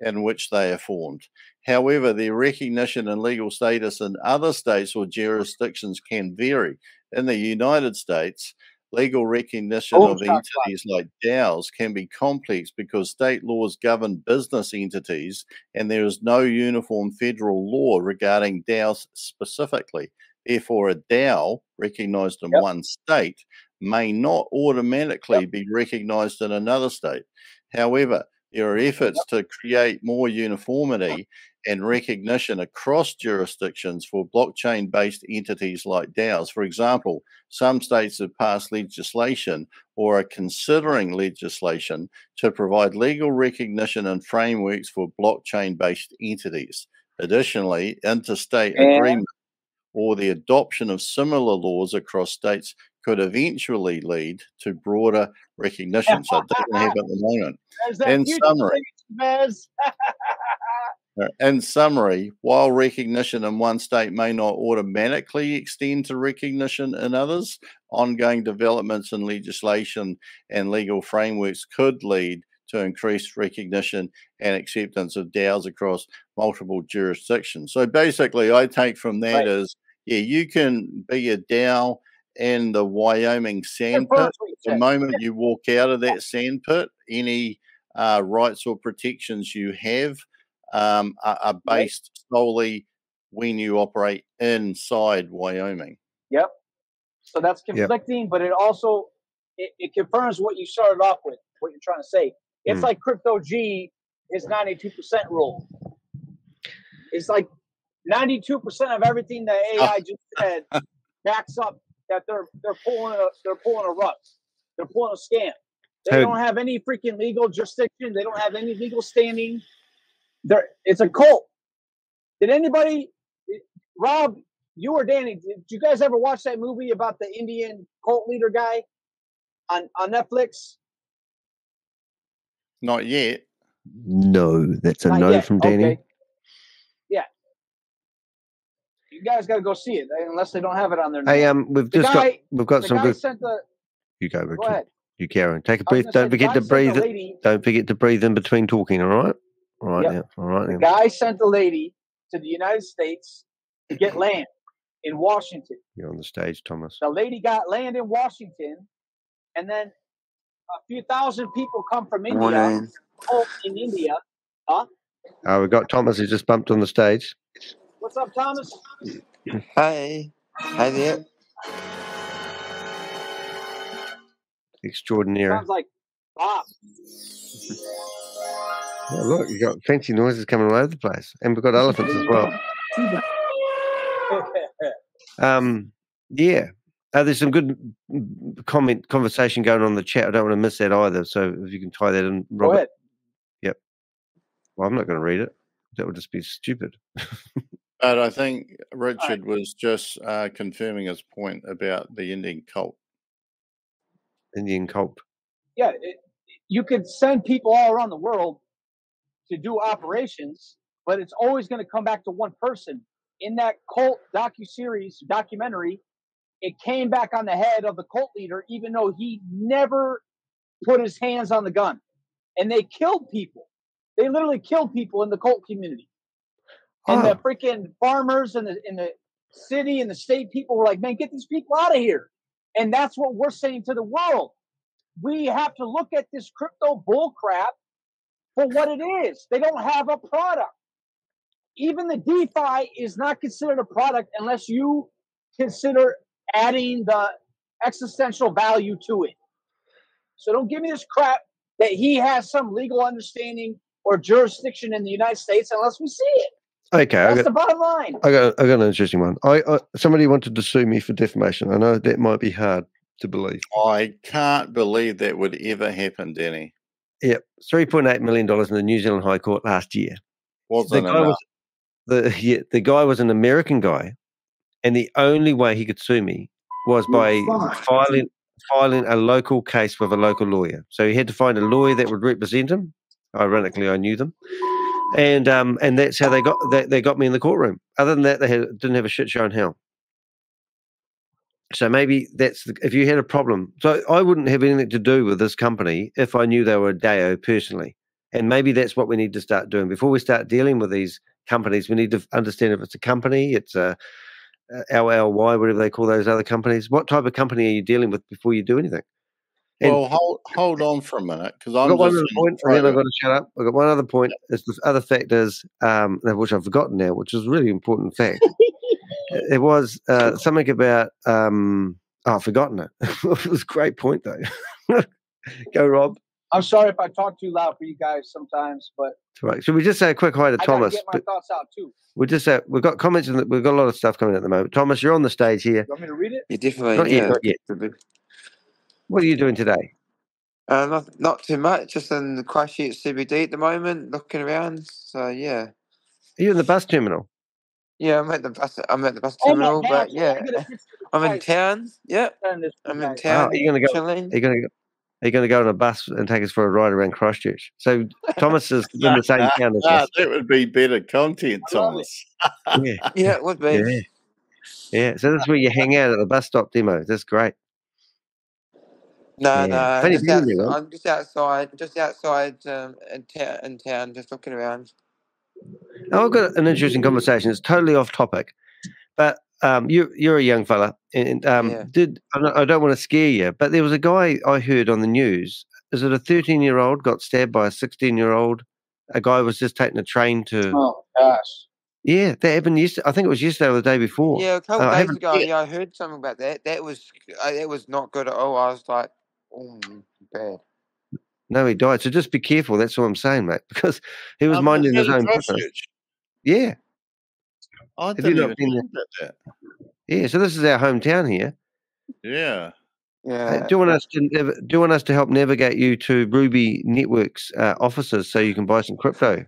in which they are formed. However, their recognition and legal status in other states or jurisdictions can vary. In the United States, legal recognition of entities like DAOs can be complex because state laws govern business entities and there is no uniform federal law regarding DAOs specifically. Therefore, a DAO recognized in one state may not automatically be recognized in another state. However, there are efforts to create more uniformity and recognition across jurisdictions for blockchain-based entities like DAOs. For example, some states have passed legislation or are considering legislation to provide legal recognition and frameworks for blockchain-based entities. Additionally, interstate agreement or the adoption of similar laws across states could eventually lead to broader recognition. So it doesn't happen at the moment. In summary, while recognition in one state may not automatically extend to recognition in others, ongoing developments in legislation and legal frameworks could lead to increased recognition and acceptance of DAOs across multiple jurisdictions. So basically, I take from that is, you can be a DAO in the Wyoming sand pit. The moment you walk out of that sand pit, any rights or protections you have are based solely when you operate inside Wyoming. Yep. So that's conflicting, but it also it confirms what you started off with, what you're trying to say. It's like Crypto G, his 92% rule. It's like 92% of everything that AI just said backs up that they're pulling a rug. They're pulling a scam. They don't have any freaking legal jurisdiction. They don't have any legal standing. It's a cult. Did anybody, Rob, you or Danny, did you guys ever watch that movie about the Indian cult leader guy on Netflix? Not yet. No, that's a Not no yet. from Danny. Okay. Yeah. You guys got to go see it unless they don't have it on their. Hey, we've got some good. You go, Richard. Go ahead. You, Karen. Take a breath. Don't forget to breathe. Don't forget to breathe in between talking. All right. All right. Now. All right. The guy sent a lady to the United States to get land in Washington. You're on the stage, Thomas. The lady got land in Washington, and then a few thousand people come from India. In India, huh? We got Thomas. He just bumped on the stage. What's up, Thomas? Hi there. extraordinaire. Sounds like Bob. Oh, look, you got fancy noises coming all over the place, and we've got elephants as well. Yeah. There's some good conversation going on in the chat. I don't want to miss that either. So if you can tie that in, Robert. Go ahead. Yep. Well, I'm not going to read it. That would just be stupid. But I think Richard was just confirming his point about the Indian cult. Indian cult. Yeah, you could send people all around the world to do operations, but it's always going to come back to one person. In that cult documentary, it came back on the head of the cult leader, even though he never put his hands on the gun. And they killed people. They literally killed people in the cult community. And the freaking farmers and the city and the state people were like, man, get these people out of here. And that's what we're saying to the world. We have to look at this crypto bull crap for what it is. They don't have a product. Even the DeFi is not considered a product unless you consider adding the existential value to it. So don't give me this crap that he has some legal understanding or jurisdiction in the United States unless we see it. Okay, that's the bottom line. I got an interesting one. Somebody wanted to sue me for defamation. I know that might be hard to believe. I can't believe that would ever happen, Danny. Yep, $3.8 million in the New Zealand High Court last year. Wasn't enough. The guy was an American guy, and the only way he could sue me was by filing a local case with a local lawyer. So he had to find a lawyer that would represent him. Ironically, I knew them, and that's how they got me in the courtroom. Other than that, they didn't have a shit show in hell. So maybe if you had a problem. So I wouldn't have anything to do with this company if I knew they were a DAO personally. And maybe that's what we need to start doing. Before we start dealing with these companies, we need to understand if it's a company, it's a LLY, whatever they call those other companies. What type of company are you dealing with before you do anything? And well, hold on for a minute, because I've got one other point, and then I've got to shut up. I've got one other point. Is the other fact is, which I've forgotten now, which is a really important fact. It was something about I've forgotten it. It was a great point though. Go, Rob. I'm sorry if I talk too loud for you guys sometimes, but right. Should we just say a quick hi to Thomas? I gotta get my thoughts out too. We just we've got comments and we've got a lot of stuff coming at the moment. Thomas, you're on the stage here. You want me to read it? You definitely not yet. What are you doing today? Not too much. Just in the Christchurch CBD at the moment, looking around. So yeah. Are you in the bus terminal? Yeah, I'm at the bus terminal, but yeah, I'm in town. Yeah, I'm in town. Are you going to go? Chilling. Are you going to go on a bus and take us for a ride around Christchurch? So Thomas is in the same town as us. That would be better content, Thomas. Yeah, it would be. Yeah. So that's where you hang out at the bus stop demo. That's great. No, I'm just outside in town, just looking around. Now, I've got an interesting conversation. It's totally off topic, but you're a young fella, and I don't want to scare you, but there was a guy I heard on the news. Is it a 13-year-old got stabbed by a 16-year-old? A guy was just taking a train to. Oh gosh. Yeah, that happened yesterday. I think it was yesterday or the day before. Yeah, a couple of days ago. Yeah, I heard something about that. That was not good at all. I was like, oh, bad. No, he died. So just be careful. That's all I'm saying, mate. Because he was minding his own business. Yeah. I didn't even know about that. Yeah. So this is our hometown here. Yeah. Yeah. Do you want us to help navigate you to Ruby Networks offices so you can buy some crypto?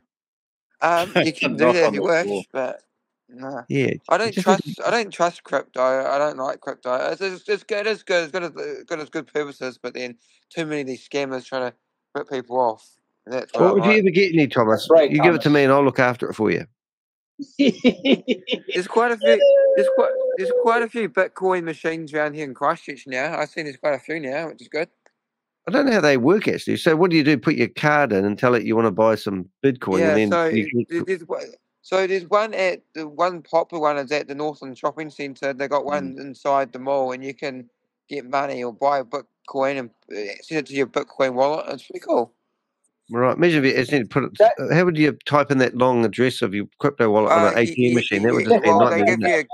You can do that if you wish, but no. Yeah. I don't trust crypto. I don't like crypto. It's good. It's good purposes, but then too many of these scammers trying to rip people off. That's what would you ever get any, Thomas? Right, you give it to me and I'll look after it for you. There's quite a few Bitcoin machines around here in Christchurch now. I've seen there's quite a few now, which is good. I don't know how they work actually. So what do? Put your card in and tell it you want to buy some Bitcoin. Yeah, and then there's one popular one is at the Northland Shopping Centre. They got one inside the mall, and you can get money or buy a Bitcoin and send it to your Bitcoin wallet. It's pretty cool. Right. Imagine if you how would you type in that long address of your crypto wallet on an ATM machine? That would just be a nightmare.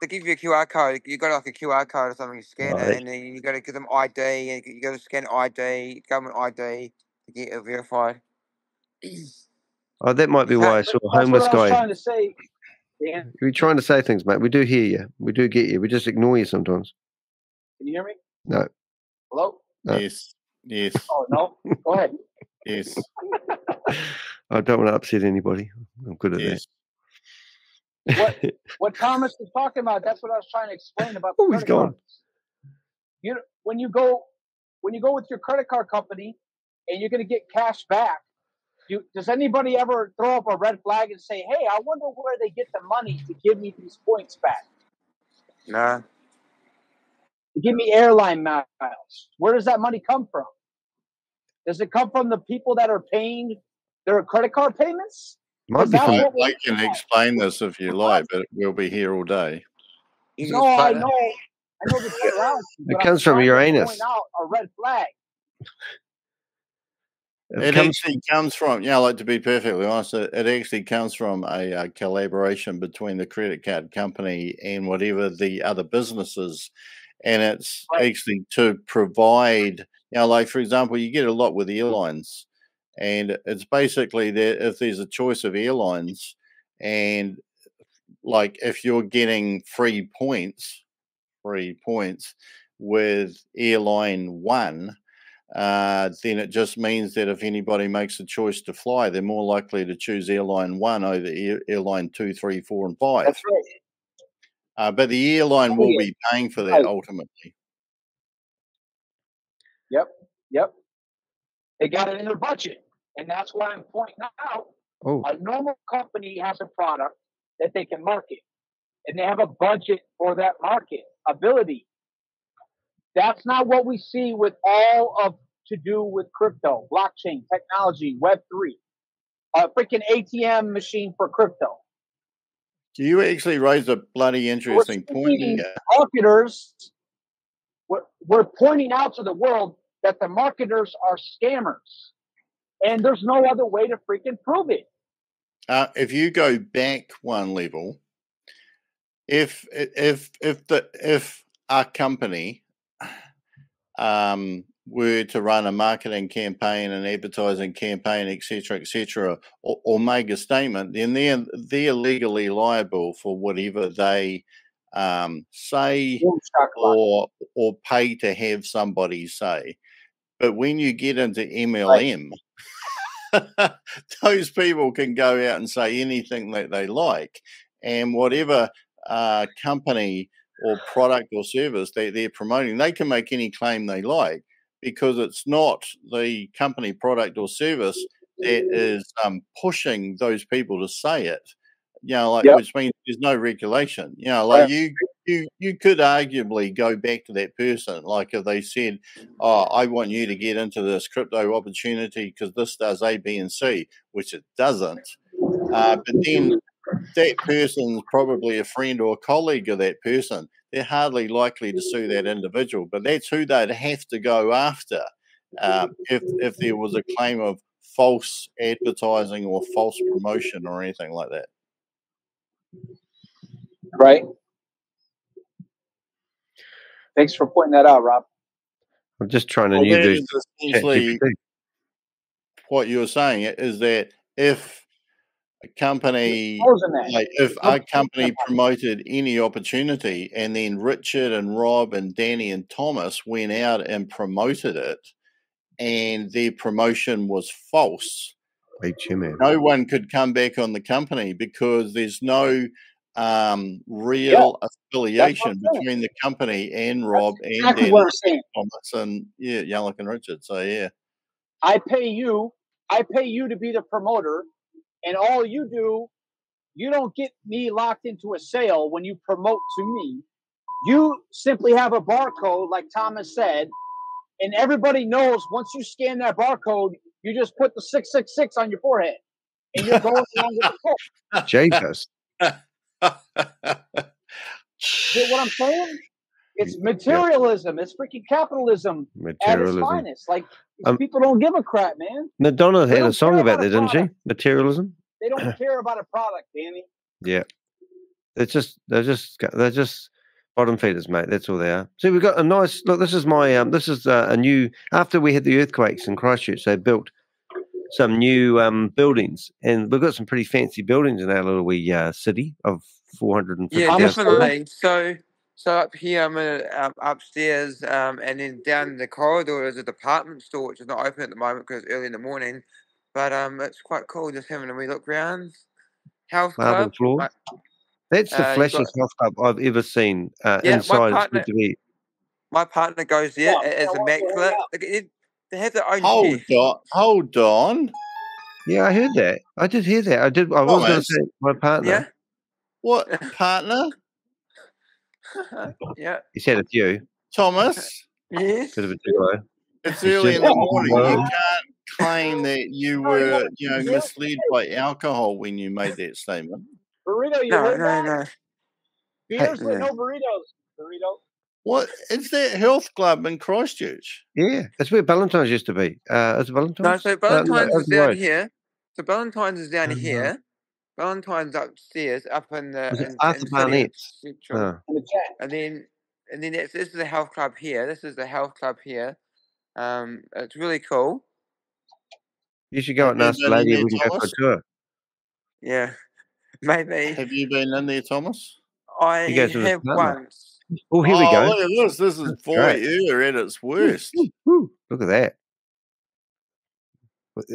they give you a QR code. You got like a QR code or something. You scan Right. it, and then you got to give them ID. And you got to scan ID, government ID to get it verified. Oh, that might be why I saw a That's homeless what I was guy. trying to say, Dan. You're trying to say things, mate. We do hear you. We do get you. We just ignore you sometimes. Can you hear me? No. Hello? No. Yes. Yes. Oh, no? Go ahead. Yes. I don't want to upset anybody. I'm good at Yes. What Thomas was talking about, that's what I was trying to explain about the Oh, he's credit gone. cards. You know, when you go with your credit card company and you're going to get cash back, does anybody ever throw up a red flag and say, hey, I wonder where they get the money to give me these points back? Nah. To give me airline miles. Where does that money come from? Does it come from the people that are paying their credit card payments? Might be from, I can explain this if you like, but we'll be here all day. No, I know the terminology, It but comes I'm from trying to Uranus. point out a red flag. It actually comes from, like, to be perfectly honest, it actually comes from a collaboration between the credit card company and whatever the other businesses. And it's actually to provide, like, for example, you get a lot with airlines. And it's basically that if there's a choice of airlines and, like, if you're getting free points with airline 1, then it just means that if anybody makes a choice to fly, they're more likely to choose airline 1 over airline 2, 3, 4, and 5. That's right. But the airline will be paying for that ultimately. Yep. They got it in their budget. And that's why I'm pointing out a normal company has a product that they can market. And they have a budget for that market ability. That's not what we see with all of to do with crypto, blockchain, technology, Web3, a freaking ATM machine for crypto. You actually raised a bloody interesting point here. Marketers, we're pointing out to the world that the marketers are scammers. And there's no other way to freaking prove it. If you go back one level, if our company were to run a marketing campaign, an advertising campaign, etc., or make a statement, then they're legally liable for whatever they say or pay to have somebody say. But when you get into MLM, those people can go out and say anything that they like, and whatever company or product or service they're promoting, they can make any claim they like, because it's not the company, product, or service that is pushing those people to say it. Which means there's no regulation. You could arguably go back to that person, like if they said, "Oh, I want you to get into this crypto opportunity because this does A, B, and C," which it doesn't. But then that person's probably a friend or a colleague of that person. They're hardly likely to sue that individual, but that's who they'd have to go after if there was a claim of false advertising or false promotion or anything like that. Right. Thanks for pointing that out, Rob. I'm just trying to use essentially what you're saying is that if a company, if our company promoted any opportunity and then Richard and Rob and Danny and Thomas went out and promoted it and their promotion was false, no one could come back on the company because there's no real affiliation between the company and Rob and Danny, Thomas and Yallick and Richard. So I pay you to be the promoter, and all you do, you don't get me locked into a sale when you promote to me. You simply have a barcode, like Thomas said, and everybody knows once you scan that barcode, you just put the 666 on your forehead, and you're going along with the book. Jesus. Get what I'm saying? It's materialism. It's freaking capitalism at its finest. Like, these people don't give a crap, man. Madonna had a song about that, didn't she? Materialism. They don't care about a product, Danny. Yeah. They're just bottom feeders, mate. That's all they are. See, we've got a nice look. This is my this is a new. After we had the earthquakes in Christchurch, they built some new buildings, and we've got some pretty fancy buildings in our little wee city of 450. Yeah, How much definitely. So up here, I'm upstairs, and then down the corridor is a department store, which is not open at the moment because it's early in the morning. But it's quite cool just having a wee look round. Health Marble club. floor. That's the you've got- flashiest health club I've ever seen. Yeah, inside, it's good to be. my partner goes there. Yeah, It's yeah, immaculate. They have their own Hold chef. on, hold on. Yeah, I heard that. I did hear that. I was going to Thomas? say my partner. Yeah. What partner? Yeah. He said it's you. Thomas? Yes. Bit of a gigolo. It's He's early in just- the morning. Well- You can't claim that you were, misled by alcohol when you made that statement. Burrito, you No, heard no, that? no. Beers, but Yeah. no burritos. Burrito. What is that health club in Christchurch? Yeah, it's where Valentine's used to be. Is it Valentine's? No, so Valentine's is Open down Road. here. So Valentine's is down Oh. here. Valentine's upstairs, up in the Was it in Arthur city Barnett's? central. Oh. In the chat. And then this is the health club here. This is the health club here. It's really cool. You should go Have and you ask the been in lady if there, we can go for a Thomas? tour. Yeah, maybe Have you been in there, Thomas? I You guys with his have partner. once. Oh, here we go. Look at this. This is That's great. voyeur at its worst. Woo, look at that.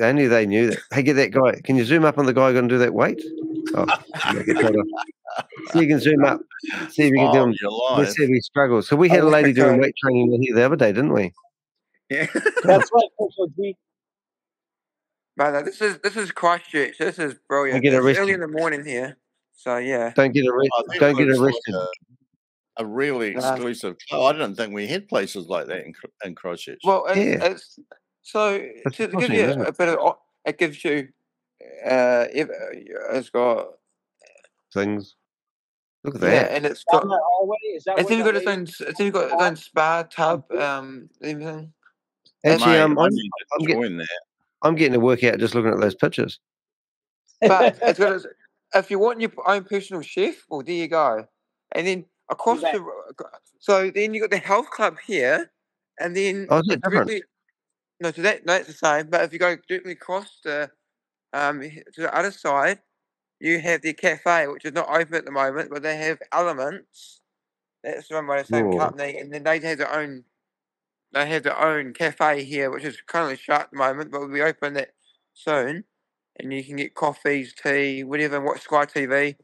Only they knew that. Hey, get that guy. Can you zoom up on the guy going to do that weight? Oh, make it better. See if you can zoom up. See if you can do him. Your Let's life. see if he struggles. So we had a lady doing weight training here the other day, didn't we? Yeah. That's right, Coach OG. But no, this is Christchurch. This is brilliant. get It's arrested. early in the morning here. So yeah. Don't get arrested. Oh, that Don't get looks like arrested. a really Nah. exclusive club. I didn't think we had places like that in Christchurch. Well, Yeah. it's so It's to give awesome, you isn't it? a bit of it gives you it's got Things. Look at yeah, that. and it's Down got that hallway. Is that it's where even the got its lady- own it's even got its own spa tub everything. Actually, Mate, I'm I need to getting- join that. I'm getting a workout just looking at those pictures. But it's got if you want your own personal chef, well, there you go. And then across Okay. so then you got the health club here, and then Oh, is it different? directly no, so that's the same. But if you go directly across to the other side, you have the cafe, which is not open at the moment, but they have Elements. That's run by the same Whoa. company, and then they have their own. They have their own cafe here, which is currently shut at the moment, but will be open that soon. And you can get coffees, tea, whatever, and watch Sky TV.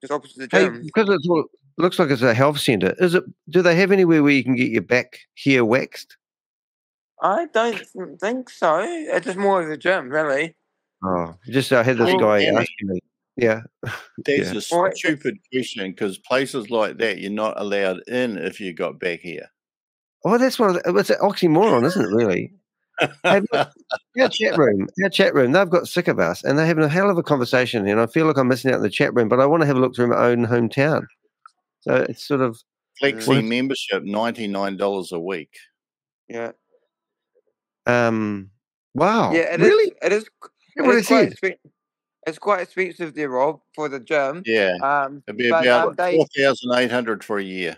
Just opposite the Hey, gym. because it looks like it's a health centre. Is it? Do they have anywhere where you can get your back hair waxed? I don't think so. It's just more of the gym, really. Oh, just I had this Hey, guy Danny. asking me. Yeah. That's Yeah. a Well, stupid question because places like that you're not allowed in if you got back here. Oh, that's one. It's an oxymoron, isn't it? Really. Hey, look, our chat room. They've got sick of us, and they're having a hell of a conversation. And I feel like I'm missing out in the chat room, but I want to have a look through my own hometown. So it's sort of Flexi What is- membership, $99 a week. Yeah. wow. Yeah, it is. Really? It is. Yeah, what It I is quite said. expensive. It's quite expensive there, Rob, for the gym. Yeah, it'd be but, about they- 4,800 for a year.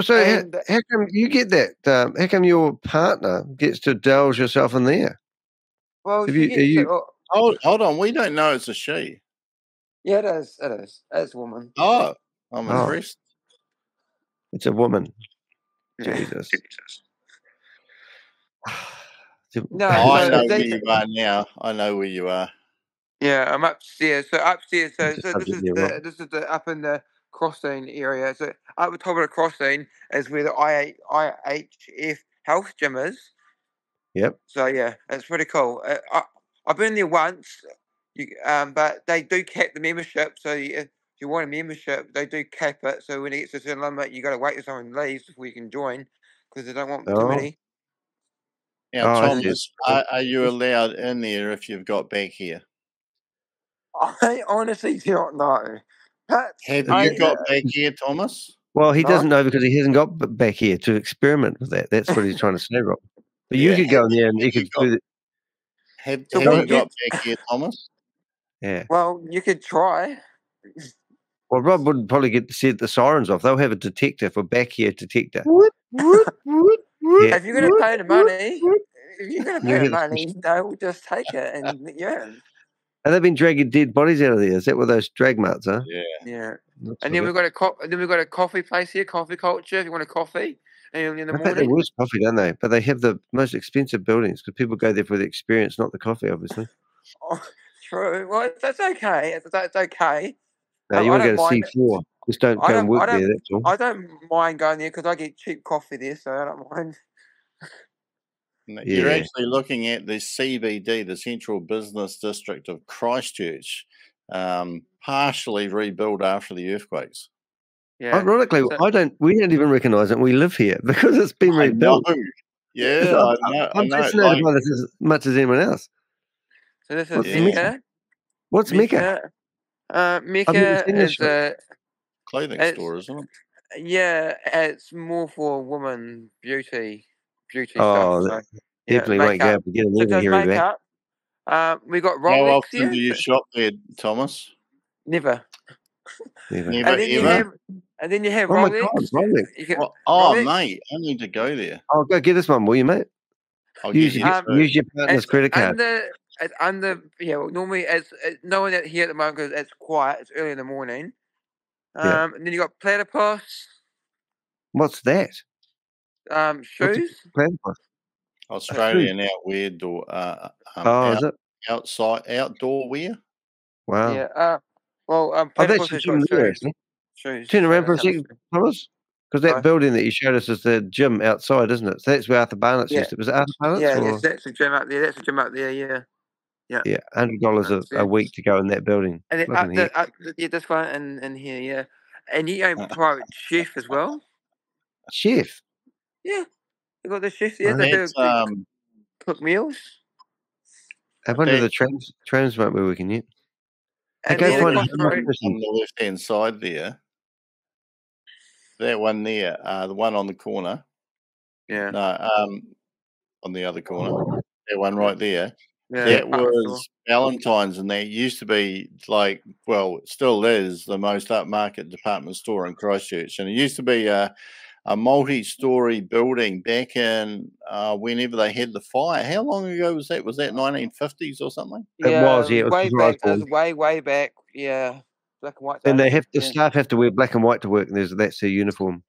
So And- how come you get that? How come your partner gets to indulge yourself in there? well, Have she you- gets are you- Hold on, we don't know it's a she. yeah, it is. It is. It's a woman. Oh, I'm Oh. impressed. It's a woman. Yeah. Jesus. No, I so know they- where you are now. I know where you are. Yeah, I'm upstairs. So upstairs, so Just this have is it there, Rob. this is the up in the crossing area. So up the top of the crossing is where the IHF health gym is. Yep. So yeah, it's pretty cool. I've been there once, but they do cap the membership. So if you want a membership, they do cap it. So when it gets to a certain limit, you got to wait till someone leaves before you can join because they don't want too Oh. many. Now, Oh, I see. Thomas, are you allowed in there if you've got back here? I honestly do not know. Have I- you got back here, Thomas? Well, he No. doesn't know because he hasn't got back here to experiment with that. That's what he's trying to say, Rob. But you Yeah, could go in there and you have you could do that. Have So you what got you- back here, Thomas? Yeah. Well, you could try. Well, Rob would probably get to set the sirens off. They'll have a detector for back here detector. If you're going to pay the money, they'll just take it and And they've been dragging dead bodies out of there. Is that what those drag marts are? Yeah. And then we've got a coffee place here, coffee culture. If you want a coffee in the In fact, morning. they worse coffee, don't they? But they have the most expensive buildings because people go there for the experience, not the coffee, obviously. Oh, true. Well, that's okay. That's okay. No, you want to go to C4. Just don't go and work there, that's all. I don't mind going there because I get cheap coffee there, so I don't mind. You're actually looking at the CBD, the Central Business District of Christchurch, partially rebuilt after the earthquakes. Yeah. Ironically, we don't even recognise it. We live here because it's been rebuilt. Yeah, I'm fascinated by this as much as anyone else. So this is Mecca. What's Mecca? Mecca is a clothing store, isn't it? Yeah, it's more for women beauty stuff. So, definitely won't go able to get an even hairy back. We got Rolex How often here. do you shop there, Thomas? Never. Never, and then you have oh Rolex. My God, Rolex. Rolex. Mate, I need to go there. I'll go get this one, will you, mate? Use your partner's credit card. Normally it's no one here at the moment because it's quiet. It's early in the morning. And then you got platypus. What's that? Shoes. Platypus? Australian outwear door. Is it outdoor wear? Wow. Yeah. Platypus has got shoes. Turn around for a second, Thomas. Because that building that you showed us is the gym outside, isn't it? So that's where Arthur Barnett's used to. Was it Arthur Barnett's? Yes, that's the gym up there. That's the gym up there, yeah. Yeah, $100 a week to go in that building. And then this one and here, yeah. And you own private chef as well. Chef? Yeah. You got the chef there. They do cook meals. I wonder the trams won't be working yet. And go find on the left-hand side there. That one there, the one on the corner. Yeah. No, on the other corner. That one right there. Yeah, that was Valentine's, and that used to be it still is the most upmarket department store in Christchurch. And it used to be a multi-story building back in whenever they had the fire. How long ago was that? Was that 1950s or something? It was way back. It was way back. Yeah. Black and white. And the staff have to wear black and white to work, and that's their uniform.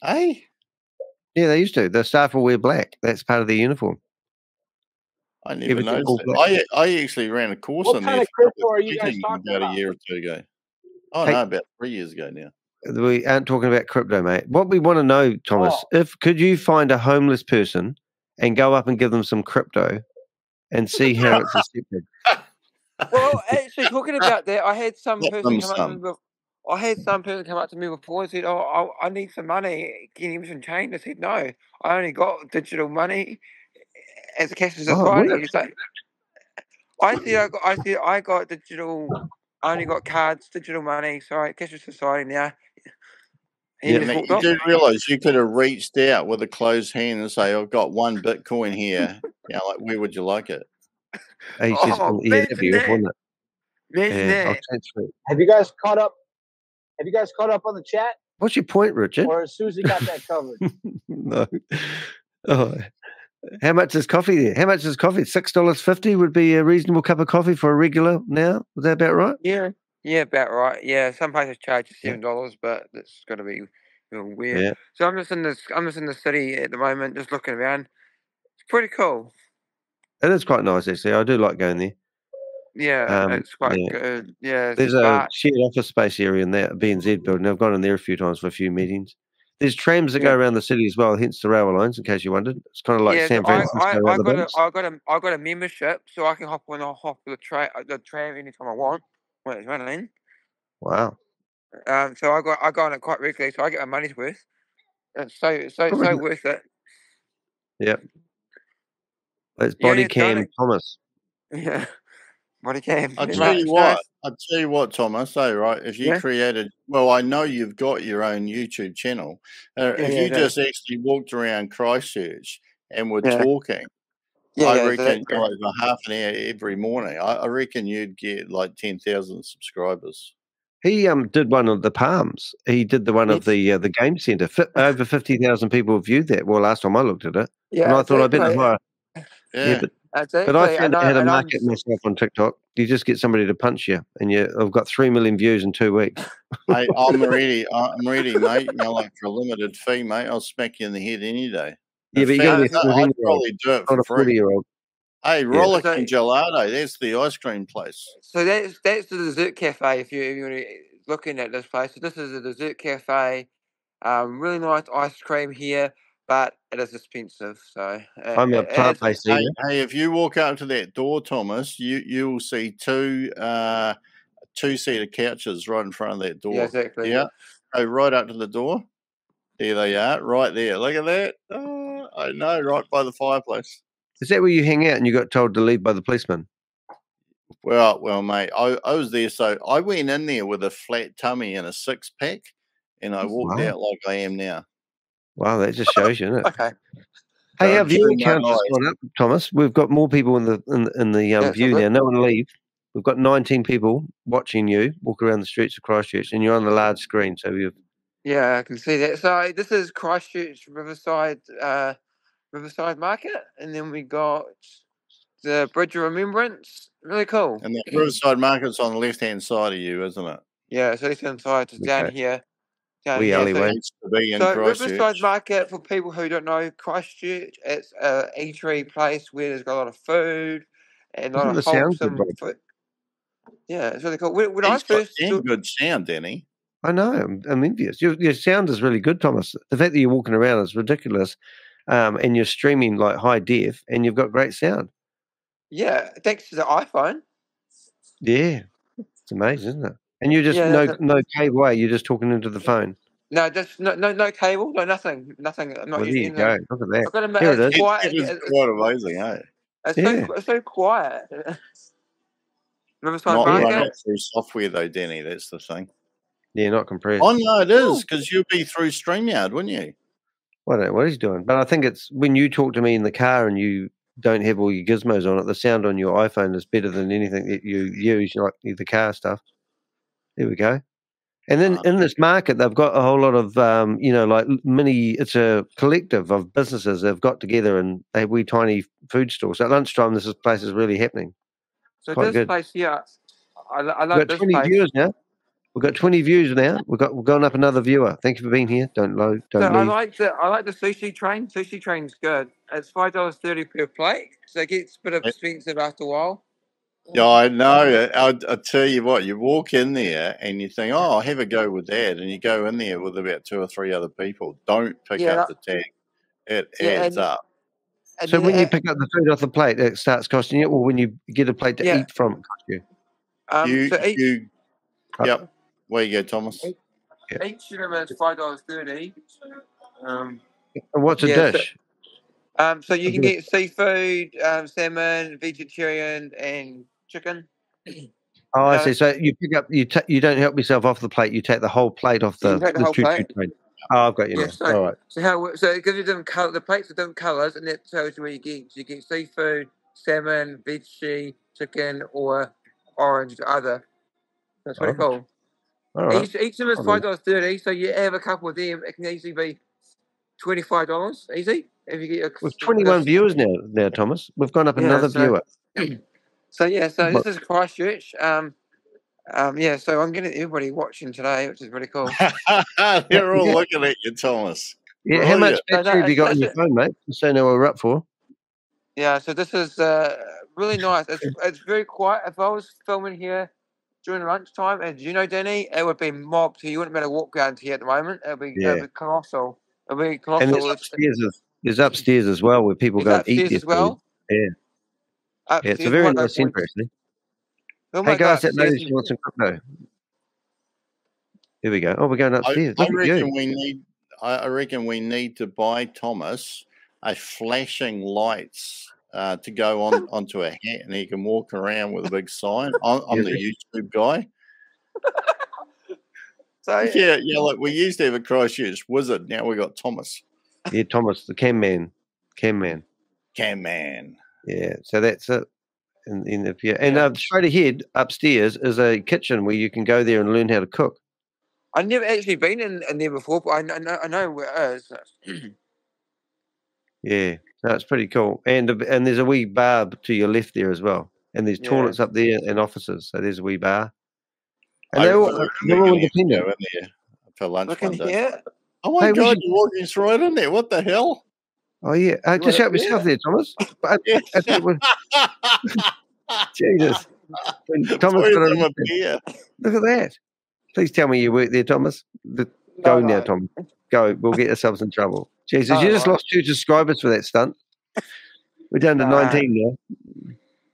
Hey? Yeah, they used to. The staff will wear black. That's part of their uniform. I never noticed that. I actually ran a course on that. What kind of crypto are you guys talking about? A year or two ago. About 3 years ago now. We aren't talking about crypto, mate. What we want to know, Thomas, could you find a homeless person and go up and give them some crypto and see how it's accepted? Well, actually, talking about that, I had some person come up to me before and said, "Oh, I need some money. Can you give me some change?" I said, "No, I only got digital money as a cash society." It's like, I got digital. I only got cards, digital money. Sorry, cash society now. You do realise you could have reached out with a closed hand and say, "I've got one Bitcoin here. Where would you like it?" Imagine that. Have you guys caught up? Have you guys caught up on the chat? What's your point, Richard? Or has Susie got that covered? No. Oh. How much is coffee there? How much is coffee? $6.50 would be a reasonable cup of coffee for a regular now. Was that about right? Yeah, about right. Yeah, some places charge $7, but that's got to be weird. Yeah. So I'm just in the city at the moment, just looking around. It's pretty cool. It is quite nice, actually. I do like going there. Yeah, it's quite good. Yeah, there's a shared office space area in that BNZ building. I've gone in there a few times for a few meetings. There's trams that go around the city as well, hence the railway lines. In case you wondered, it's kind of like San Francisco. I got a membership, so I can hop the tram anytime I want when it's running. Wow. So I go on it quite regularly, so I get my money's worth. It's so worth it. Yep. It's body cam, Thomas. Yeah. Body cam. I'll tell you what, Thomas. Right, if you created, I know you've got your own YouTube channel. If you just actually walked around Christchurch and were talking, I reckon over half an hour every morning. I reckon you'd get like 10,000 subscribers. He did one of the Palms. He did the one of Yes. the game centre. Over 50,000 people viewed that. Well, last time I looked at it, and Yeah, I thought I better exactly. hire. Yeah, Yeah. but I Exactly. found it had a And market myself on TikTok. You just get somebody to punch you, and I've got 3 million views in 2 weeks. Hey, I'm ready, mate. You know, like for a limited fee, mate. I'll smack you in the head any day. Yeah, In but you got to be a fact, I'd 14-year-old, probably do it not for a free. 40-year-old. Hey, Yeah. Rollicking Gelato. That's the ice cream place. So that's the dessert cafe. If you're looking at this place, so this is a dessert cafe. Really nice ice cream here, but it is expensive. So I'm a plant-based eater. Hey, if you walk up to that door, Thomas, you will see two-seater couches right in front of that door. Yeah, exactly. Yeah, go right up to the door. There they are, right there. Look at that. Oh, I know, right by the fireplace. Is that where you hang out and you got told to leave by the policeman? Well, mate, I was there, so I went in there with a flat tummy and a six-pack, and I walked Wow. out like I am now. Wow, that just shows you, isn't it? Okay. Hey, our Don't viewing kill my count has life. gone up, Thomas. We've got more people in the view now. No one leave. We've got 19 people watching you walk around the streets of Christchurch, and you're on the large screen. So Yeah, I can see that. So this is Christchurch Riverside Market, and then we got the Bridge of Remembrance. Really cool. And the Riverside Market's on the left-hand side of you, isn't it? Yeah, so left hand side is down here. We alleyway. Used to be in So Christchurch. Riverside Market, for people who don't know Christchurch, it's a eatery place where there's got a lot of food and a lot Isn't of the sound good, wholesome Rob? food. Yeah, it's really cool. When I He's got first damn good sound, Danny. I know. I'm envious. Your sound is really good, Thomas. The fact that you're walking around is ridiculous, and you're streaming like high def, and you've got great sound. Yeah, thanks to the iPhone. Yeah, it's amazing, isn't it? And you're just Yeah, no cable. You're just talking into the phone. No, just no cable, no nothing. I'm not Well, there using you anything. go. Look at that. I've got to admit, Here it it's is. quiet. It is quite amazing, eh? It's so quiet. Riverside Not Market. run it through software though, Danny. That's the thing. Yeah, not compressed. Oh no, it is because you'd be through StreamYard, wouldn't you? I don't know what he's doing, but I think it's when you talk to me in the car and you don't have all your gizmos on it, the sound on your iPhone is better than anything that you use, like the car stuff. There we go. And then in this market, they've got a whole lot of, like it's a collective of businesses that have got together and they have wee tiny food stores. So at lunchtime, this place is really happening. So Quite this good. place here, I We've love got this 20 place. viewers now. We've got 20 views now. We're going up another viewer. Thank you for being here. Don't leave. I like the sushi train. Sushi train's good. It's $5.30 per plate, so it gets a bit expensive after a while. Yeah, I know. I tell you what, you walk in there and you think, "Oh, I'll have a go with that," and you go in there with about 2 or 3 other people. Don't pick up the tag; it adds up. So when you pick up the food off the plate, it starts costing you, or when you get a plate to eat from, it costs you. Yep. Where you go, Thomas? Each of them is $5.30. What's a dish? So you can get seafood, salmon, vegetarian, and chicken. Oh, I see. So you pick up, you don't help yourself off the plate. You take the whole plate off the whole plate. train. Oh, I've got you now. All right. So it gives you the plates with different colours, and that tells you where you get. You get seafood, salmon, veggie, chicken, or orange or other. That's pretty cool. All right. Each of them is $5.30. So you have a couple of them, it can easily be $25 easy. If you get We've 21 viewers now, Thomas. We've gone up another viewer. So this is Christchurch. So I'm getting everybody watching today, which is really cool. They're all looking at you, Thomas. Yeah, how much battery have you got on your phone, mate? Just so know what we're up for. Yeah, so this is really nice. It's very quiet. If I was filming here during lunchtime, and Danny, it would be mobbed here. You wouldn't be able to walk around here at the moment. It would be colossal. It would be colossal. And there's upstairs as well where people go and eat their food. Yeah. Upstairs, it's a very nice centre, actually. Hey guys, that lady wants some crypto. Here we go. Oh, we're going upstairs. I reckon we need to buy Thomas a flashing lights to go onto a hat, and he can walk around with a big sign. I'm the YouTube guy. So yeah. Look, we used to have a Christchurch wizard. Now we got Thomas. Yeah, Thomas, the cam man. Cam man. Yeah, so that's it. And if you straight ahead upstairs is a kitchen where you can go there and learn how to cook. I've never actually been in there before, but I know where it is. Yeah, no, it's pretty cool. And there's a wee bar to your left there as well. And there's toilets up there and offices. So there's a wee bar. And they're all independent. Go in there for lunch one day. Here. Oh my God, you're walking straight in there. What the hell? Oh, yeah. Just help yourself there, Thomas. Jesus. Thomas, look at that. Please tell me you work there, Thomas. Go now, Thomas. Go. We'll get ourselves in trouble. Jesus, you just lost 2 subscribers for that stunt. We're down to 19 now.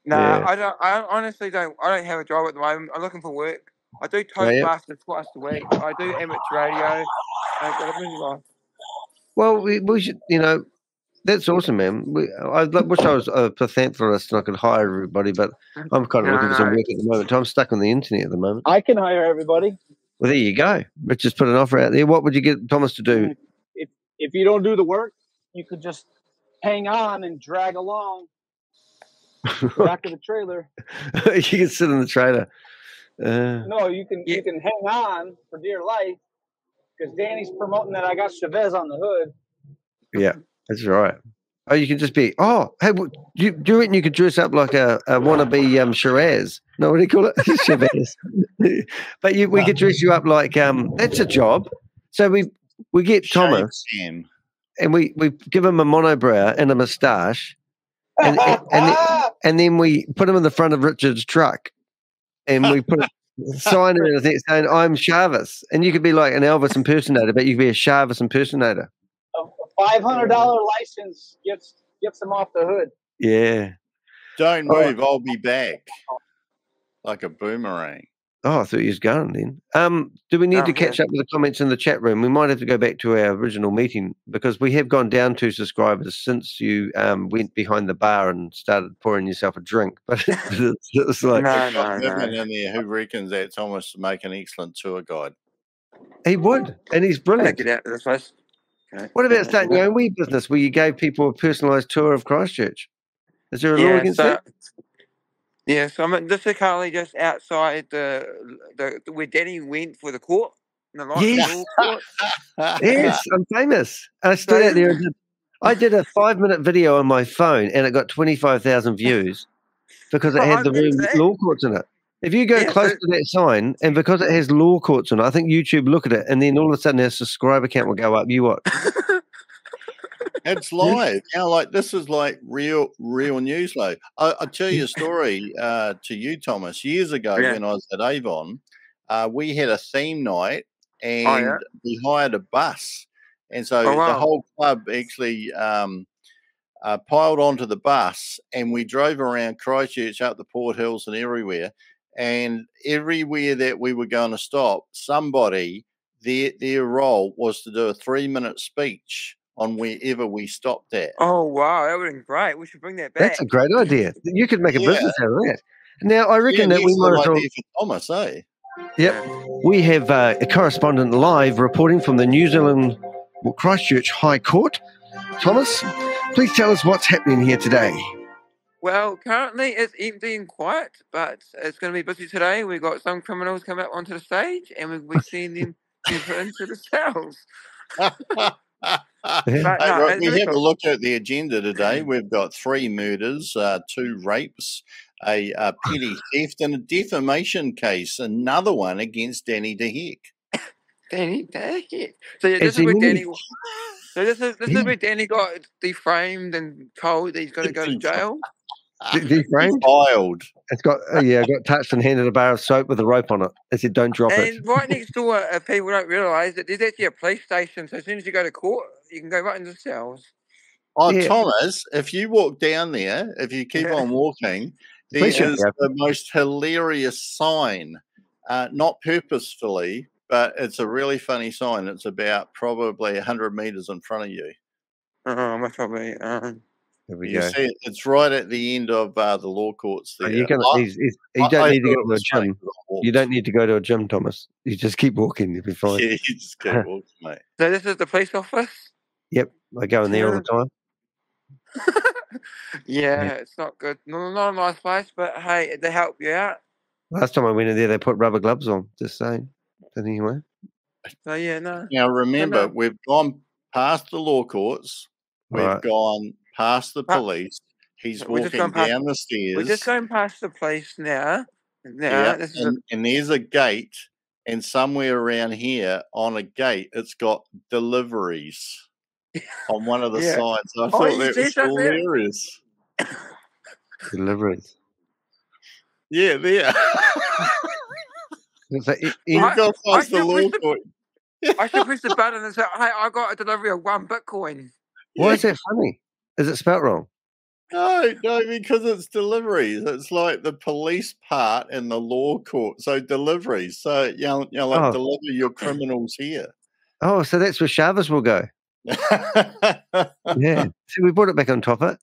No, I honestly don't. I don't have a job at the moment. I'm looking for work. I do Toastmasters twice a week. I do amateur radio. I've got a busy life. Well, we should, that's awesome, man. I wish I was a pathantherist and I could hire everybody, but I'm kind of looking for some work at the moment. I'm stuck on the internet at the moment. I can hire everybody. Well, there you go. Let's just put an offer out there. What would you get Thomas to do? If you don't do the work, you could just hang on and drag along back of the trailer. You can sit in the trailer. No, you can hang on for dear life because Danny's promoting that I got ShaveZ on the hood. Yeah, that's right. Oh, you can just be. Oh, hey, do you reckon you could dress up like a wannabe Shiraz? No, what do you call it? ShaveZ. But we could dress you up like that's a job. So we get Thomas and we give him a monobrow and a moustache, and then we put him in the front of Richard's truck, and we put a sign in it saying "I'm ShaveZ," and you could be like an Elvis impersonator, but you could be a ShaveZ impersonator. A $500 license gets them off the hood. Yeah. Don't move. I'll be back. Like a boomerang. Oh, I thought you was going then. Do we need to catch up with the comments in the chat room? We might have to go back to our original meeting because we have gone down 2 subscribers since you went behind the bar and started pouring yourself a drink. But it's like no. In there who reckons that Thomas would make an excellent tour guide? He would, and he's brilliant. Get out of this place. Okay. What about starting your own wee business where you gave people a personalised tour of Christchurch? Is there a law against that? Yeah, so I'm currently just outside the where Danny went for the court. Yes, yes, I'm famous. I stood out there. I did a 5-minute video on my phone, and it got 25,000 views because it had the law courts in it. If you go close to that sign, and because it has law courts in it, I think YouTube look at it, and then all of a sudden our subscriber count will go up. You what? It's live. Like this is like real news. Like I'll tell you a story to you, Thomas. Years ago when I was at Avon, we had a theme night and we hired a bus. And so the whole club actually piled onto the bus and we drove around Christchurch, up the Port Hills and everywhere. And everywhere that we were going to stop, somebody, their role was to do a 3-minute speech on wherever we stopped at. Oh, wow. That would have been great. We should bring that back. That's a great idea. You could make a business out of that. Now, I reckon that we might as well... Thomas, eh? Yep. We have a correspondent live reporting from the New Zealand Christchurch High Court. Thomas, please tell us what's happening here today. Well, currently it's empty and quiet, but it's going to be busy today. We've got some criminals come up onto the stage and we're seeing them be put into the cells. We have a look at the agenda today. We've got 3 murders, 2 rapes, a petty theft, and a defamation case. Another one against Danny de Hek. Danny de Hek. So this is where Danny. So this is where Danny got defamed and told that he's going to go to jail. Deframed? Wild. It's got got touched and handed a bar of soap with a rope on it. It said, "Don't drop it." And right next door, people don't realise that there's actually a police station. So as soon as you go to court, you can go right into the cells. Oh, yeah. Thomas, if you walk down there, if you keep on walking, there is the most hilarious sign. Not purposefully, but it's a really funny sign. It's about probably 100 metres in front of you. Most probably. There we you go. See it, it's right at the end of the law courts there. You don't need to go to a gym. You don't need to go to a gym, Thomas. You just keep walking. You'll be fine. Yeah, you just keep walking, mate. So this is the police office? Yep. I go in there all the time. Yeah, it's not good. Not a nice place, but hey, they help you out. Last time I went in there, they put rubber gloves on. Just saying. But anyway. So yeah, no. Now remember, no. we've gone past the law courts. We've Right. gone past the police. He's We're just walking going past- down the stairs. We're just going past the place now. Yeah, this is and there's a gate, and somewhere around here on a gate, it's got deliveries on one of the Yeah. signs. I Oh, thought you that see was that there? hilarious. Deliveries. Yeah, there. It's like, We've gone past the law court. I should push the button and say, "Hey, I got a delivery of 1 Bitcoin." Why is that funny? Is it spelt wrong? No, because it's deliveries. It's like the police part and the law court. So deliveries. So like deliver your criminals here. Oh, so that's where ShaveZ will go. Yeah. See, we brought it back on top of it.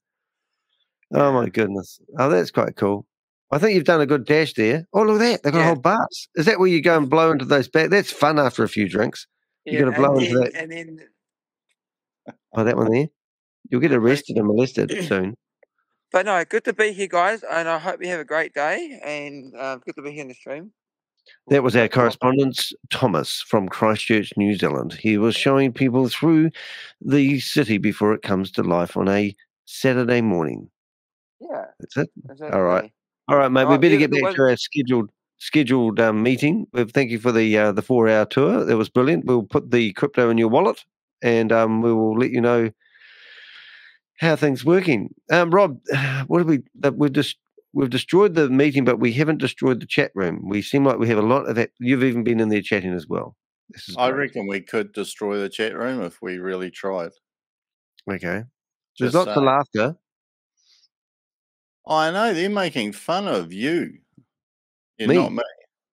Oh my goodness. Oh, that's quite cool. I think you've done a good dash there. Oh, look at that. They've got a whole bars. Is that where you go and blow into those bags? That's fun after a few drinks. You're going to blow into that. And then, that one there. You'll get arrested and molested soon. But no, good to be here, guys. And I hope you have a great day. And good to be here in the stream. That was our correspondent, Thomas, from Christchurch, New Zealand. He was showing people through the city before it comes to life on a Saturday morning. Yeah. That's it. Exactly. All right, mate. We better get back to our scheduled meeting. Thank you for the 4-hour tour. That was brilliant. We'll put the crypto in your wallet, and we will let you know how things working. Rob, what have we've destroyed the meeting, but we haven't destroyed the chat room. We seem like we have a lot of that. You've even been in there chatting as well. I reckon we could destroy the chat room if we really tried. Okay. There's lots of laughter. I know, they're making fun of you. You're Me? not me.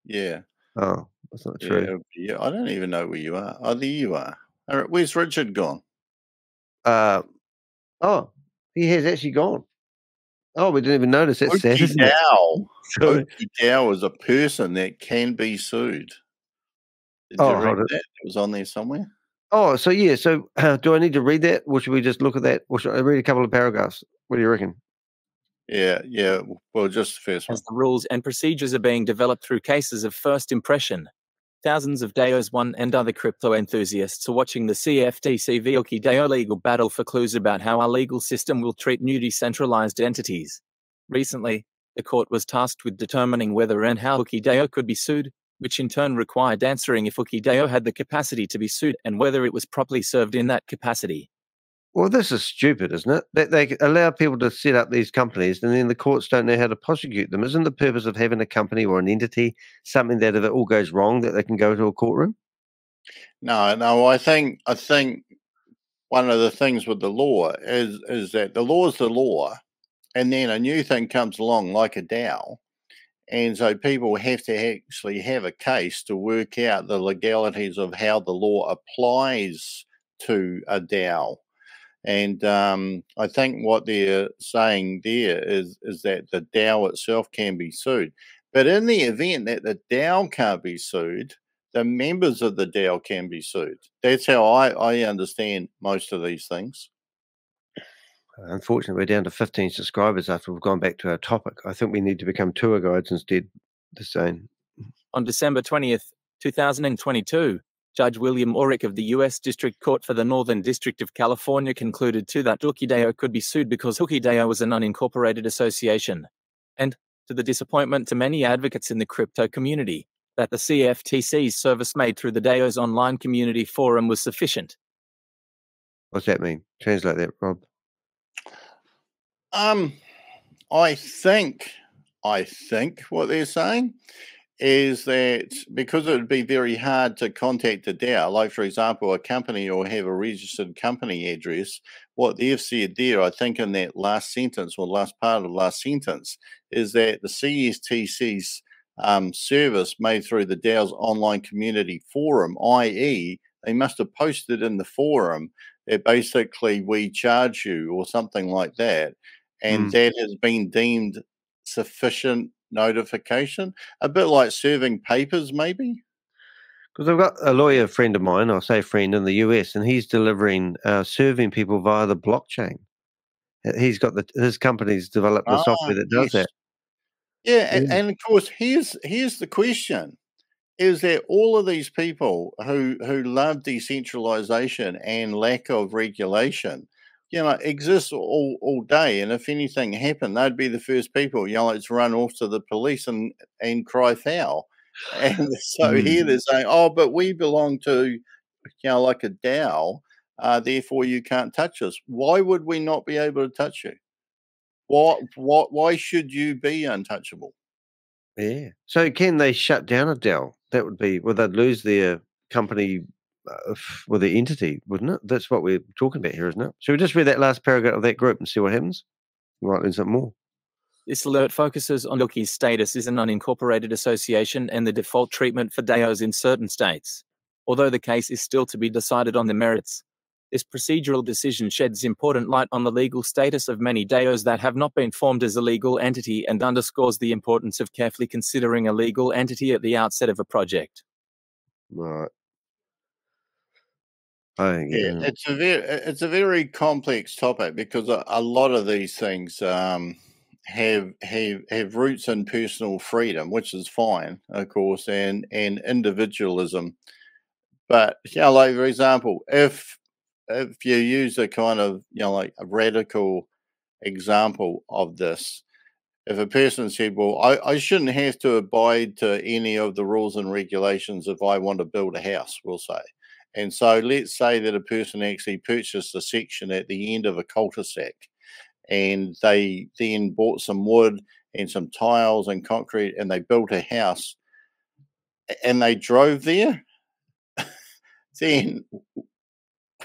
Yeah. Oh, that's not true. Yeah, I don't even know where you are. Oh, there you are. All right, where's Richard gone? Oh, he has actually gone. Oh, we didn't even notice. That's sad, isn't it? Okie Dow is a person that can be sued. Did you read that? It was on there somewhere. Oh, so yeah. So do I need to read that, or should we just look at that? Or should I read a couple of paragraphs? What do you reckon? Yeah. Well, just the first one. As the rules and procedures are being developed through cases of first impression, thousands of DAOs one and other crypto enthusiasts are watching the CFTC Okie DAO legal battle for clues about how our legal system will treat new decentralized entities. Recently, the court was tasked with determining whether and how Okie DAO could be sued, which in turn required answering if Okie DAO had the capacity to be sued and whether it was properly served in that capacity. Well, this is stupid, isn't it? That they allow people to set up these companies and then the courts don't know how to prosecute them. Isn't the purpose of having a company or an entity something that if it all goes wrong that they can go to a courtroom? No, I think one of the things with the law is that the law is the law, and then a new thing comes along like a DAO, and so people have to actually have a case to work out the legalities of how the law applies to a DAO. And I think what they're saying there is that the DAO itself can be sued. But in the event that the DAO can't be sued, the members of the DAO can be sued. That's how I understand most of these things. Unfortunately, we're down to 15 subscribers after we've gone back to our topic. I think we need to become tour guides instead. The same. On December 20th, 2022, Judge William Orrick of the U.S. District Court for the Northern District of California concluded too that Okie DAO could be sued because Okie DAO was an unincorporated association. And, to the disappointment to many advocates in the crypto community, that the CFTC's service made through the DAO's online community forum was sufficient. What's that mean? Translate that, Rob. I think what they're saying is that because it would be very hard to contact a DAO, like, for example, a company or have a registered company address, what they've said there, I think in that last sentence or last part of the last sentence, is that the CFTC's service made through the DAO's online community forum, i.e., they must have posted in the forum that basically we charge you or something like that, and that has been deemed sufficient notification, a bit like serving papers, maybe. Because I've got a lawyer friend of mine, I'll say friend, in the US, and he's delivering, serving people via the blockchain. He's got his company's developed the software that does yes. that. Yeah, and of course, here's the question: is that all of these people who love decentralization and lack of regulation, exist all day, and if anything happened, they'd be the first people, to run off to the police and cry foul. And so here they're saying, oh, but we belong to, like a DAO, therefore you can't touch us. Why would we not be able to touch you? Why should you be untouchable? Yeah. So can they shut down a DAO? That would be, well, they'd lose their company with the entity, wouldn't it? That's what we're talking about here, isn't it? Should we just read that last paragraph of that group and see what happens? We might learn something more. This alert focuses on Oki's status as an unincorporated association and the default treatment for DAOs in certain states. Although the case is still to be decided on the merits, this procedural decision sheds important light on the legal status of many DAOs that have not been formed as a legal entity and underscores the importance of carefully considering a legal entity at the outset of a project. Right. It's a very complex topic because a lot of these things have roots in personal freedom, which is fine, of course, and individualism. But like for example, if you use a kind of like a radical example of this, if a person said, well, I shouldn't have to abide to any of the rules and regulations if I want to build a house, we'll say. And so let's say that a person actually purchased a section at the end of a cul-de-sac, and they then bought some wood and some tiles and concrete, and they built a house, and they drove there. Then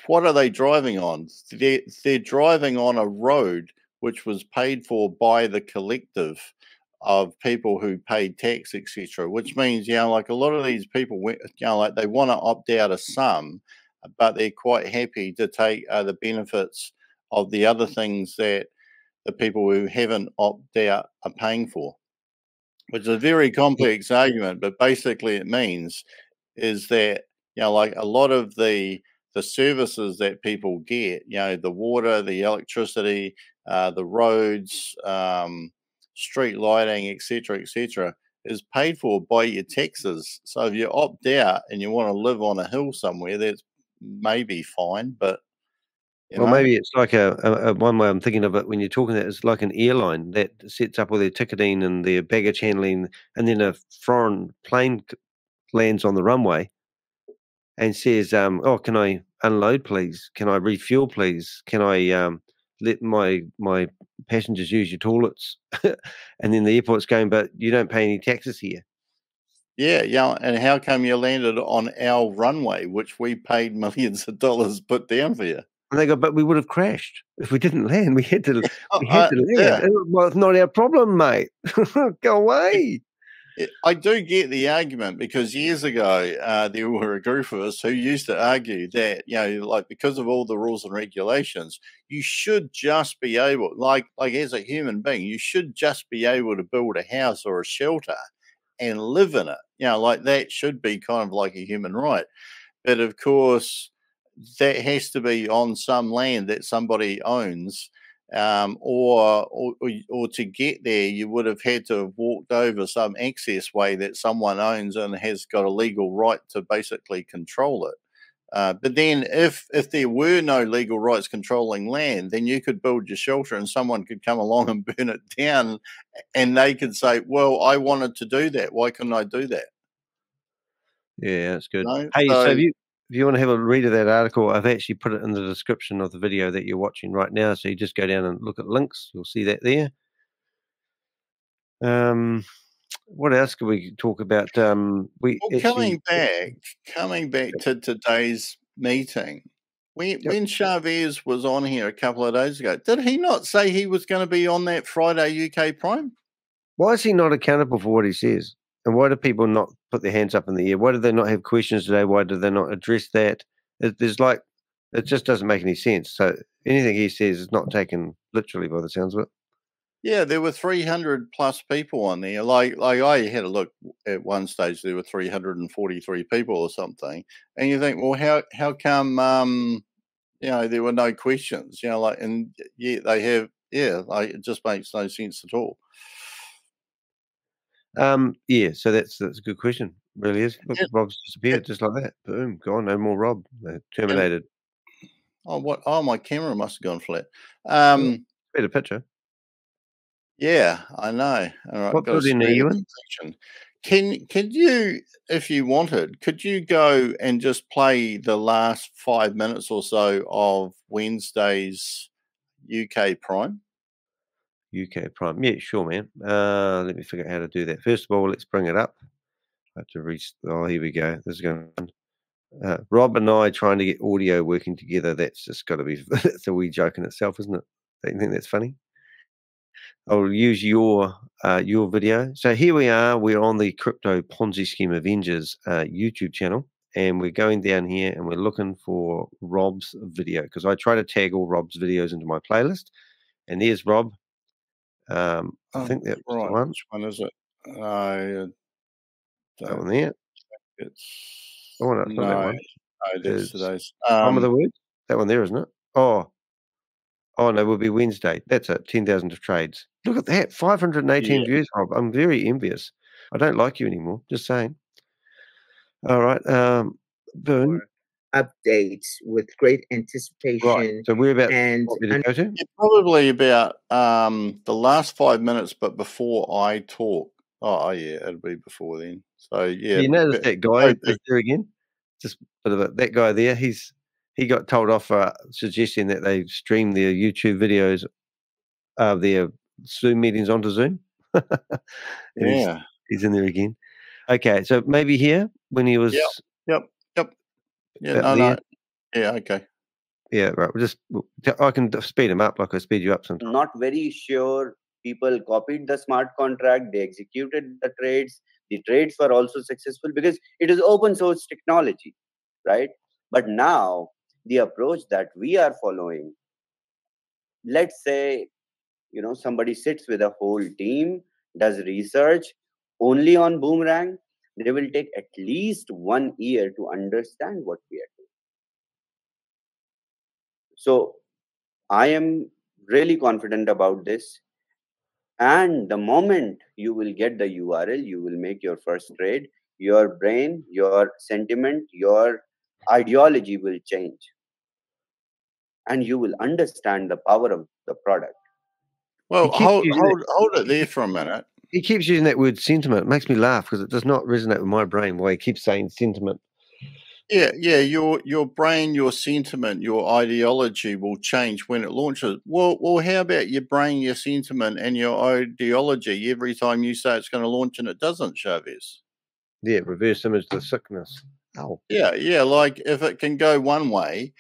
what are they driving on? They're driving on a road which was paid for by the collective of people who paid tax, etc. Which means, like a lot of these people, like they want to opt out of some, but they're quite happy to take the benefits of the other things that the people who haven't opted out are paying for. Which is a very complex argument, but basically it means is that like a lot of the services that people get, the water, the electricity, the roads, street lighting, etc., is paid for by your taxes. So if you opt out and you want to live on a hill somewhere, that's maybe fine, but maybe it's like a one way I'm thinking of it when you're talking that it's like an airline that sets up all their ticketing and their baggage handling, and then a foreign plane lands on the runway and says, "Oh, can I unload, please? Can I refuel, please? Can I let my passengers use your toilets?" And then the airport's going, "But you don't pay any taxes here." Yeah, and how come you landed on our runway, which we paid millions of dollars put down for you? And they go, "But we would have crashed if we didn't land. We had to land." Yeah. Well, it's not our problem, mate. Go away. I do get the argument because years ago there were a group of us who used to argue that like because of all the rules and regulations, you should just be able, like as a human being, you should just be able to build a house or a shelter and live in it. Like that should be kind of like a human right. But of course, that has to be on some land that somebody owns. Or to get there, you would have had to have walked over some access way that someone owns and has got a legal right to basically control it. But then if there were no legal rights controlling land, then you could build your shelter and someone could come along and burn it down, and they could say, well, I wanted to do that. Why couldn't I do that? Yeah, that's good. Hey, so if you want to have a read of that article, I've actually put it in the description of the video that you're watching right now. So you just go down and look at links. You'll see that there. What else can we talk about? Coming back to today's meeting, when ShaveZ was on here a couple of days ago, did he not say he was going to be on that Friday UK Prime? Why is he not accountable for what he says? And why do people not put their hands up in the air? Why do they not have questions today? Why do they not address that? It just doesn't make any sense. So anything he says is not taken literally by the sounds of it. Yeah, there were 300 plus people on there. Like I had a look at one stage, there were 343 people or something. And you think, well, how come there were no questions. And yeah, they have. Yeah, it just makes no sense at all. Yeah, so that's a good question. Really is. Look, Rob's disappeared just like that. Boom, gone. No more Rob. Terminated. Oh, my camera must have gone flat. Better picture. Yeah, I know. All right, what building are you in? Can you, if you wanted, could you go and just play the last 5 minutes or so of Wednesday's UK Prime? UK Prime. Yeah, sure, man. Let me figure out how to do that. First of all, let's bring it up. I have to reach. Oh, here we go. This is going to. Rob and I trying to get audio working together. That's just got to be. That's a wee joke in itself, isn't it? Don't you think that's funny? I'll use your video. So here we are. We're on the Crypto Ponzi Scheme Avengers YouTube channel, and we're going down here and we're looking for Rob's video because I try to tag all Rob's videos into my playlist. And there's Rob. I think that's right. the one. Which one is it? That one there. It's no, that one. That's today's. Time of the Word. That one there, isn't it? Oh no, it will be Wednesday. That's it. 10,000 trades. Look at that. 518 views, Rob. I'm very envious. I don't like you anymore. Just saying. All right. Boom. Updates with great anticipation. Right. So we're about and to go to? Probably about the last 5 minutes, but before I talk. Oh yeah, it'll be before then. So yeah. You notice that guy is there again? Just a bit of that guy there. He got told off for suggesting that they stream their YouTube videos of their Zoom meetings onto Zoom. Yeah. He's in there again. Okay, so maybe here when he was. Yep. Yeah, no. Yeah, okay. Yeah, right. I can speed him up like I speed you up sometimes. Not very sure. People copied the smart contract. They executed the trades. The trades were also successful because it is open source technology, right? But now the approach that we are following, let's say, somebody sits with a whole team, does research only on Boomerang, they will take at least 1 year to understand what we are doing. So I am really confident about this. And the moment you will get the URL, you will make your first trade, your brain, your sentiment, your ideology will change. And you will understand the power of the product. Well, hold it there for a minute. He keeps using that word sentiment. It makes me laugh because it does not resonate with my brain why he keeps saying sentiment. Yeah. Your brain, your sentiment, your ideology will change when it launches. Well, how about your brain, your sentiment, and your ideology every time you say it's going to launch and it doesn't, ShaveZ? Yeah, reverse image the sickness. Oh. Yeah. Like if it can go one way,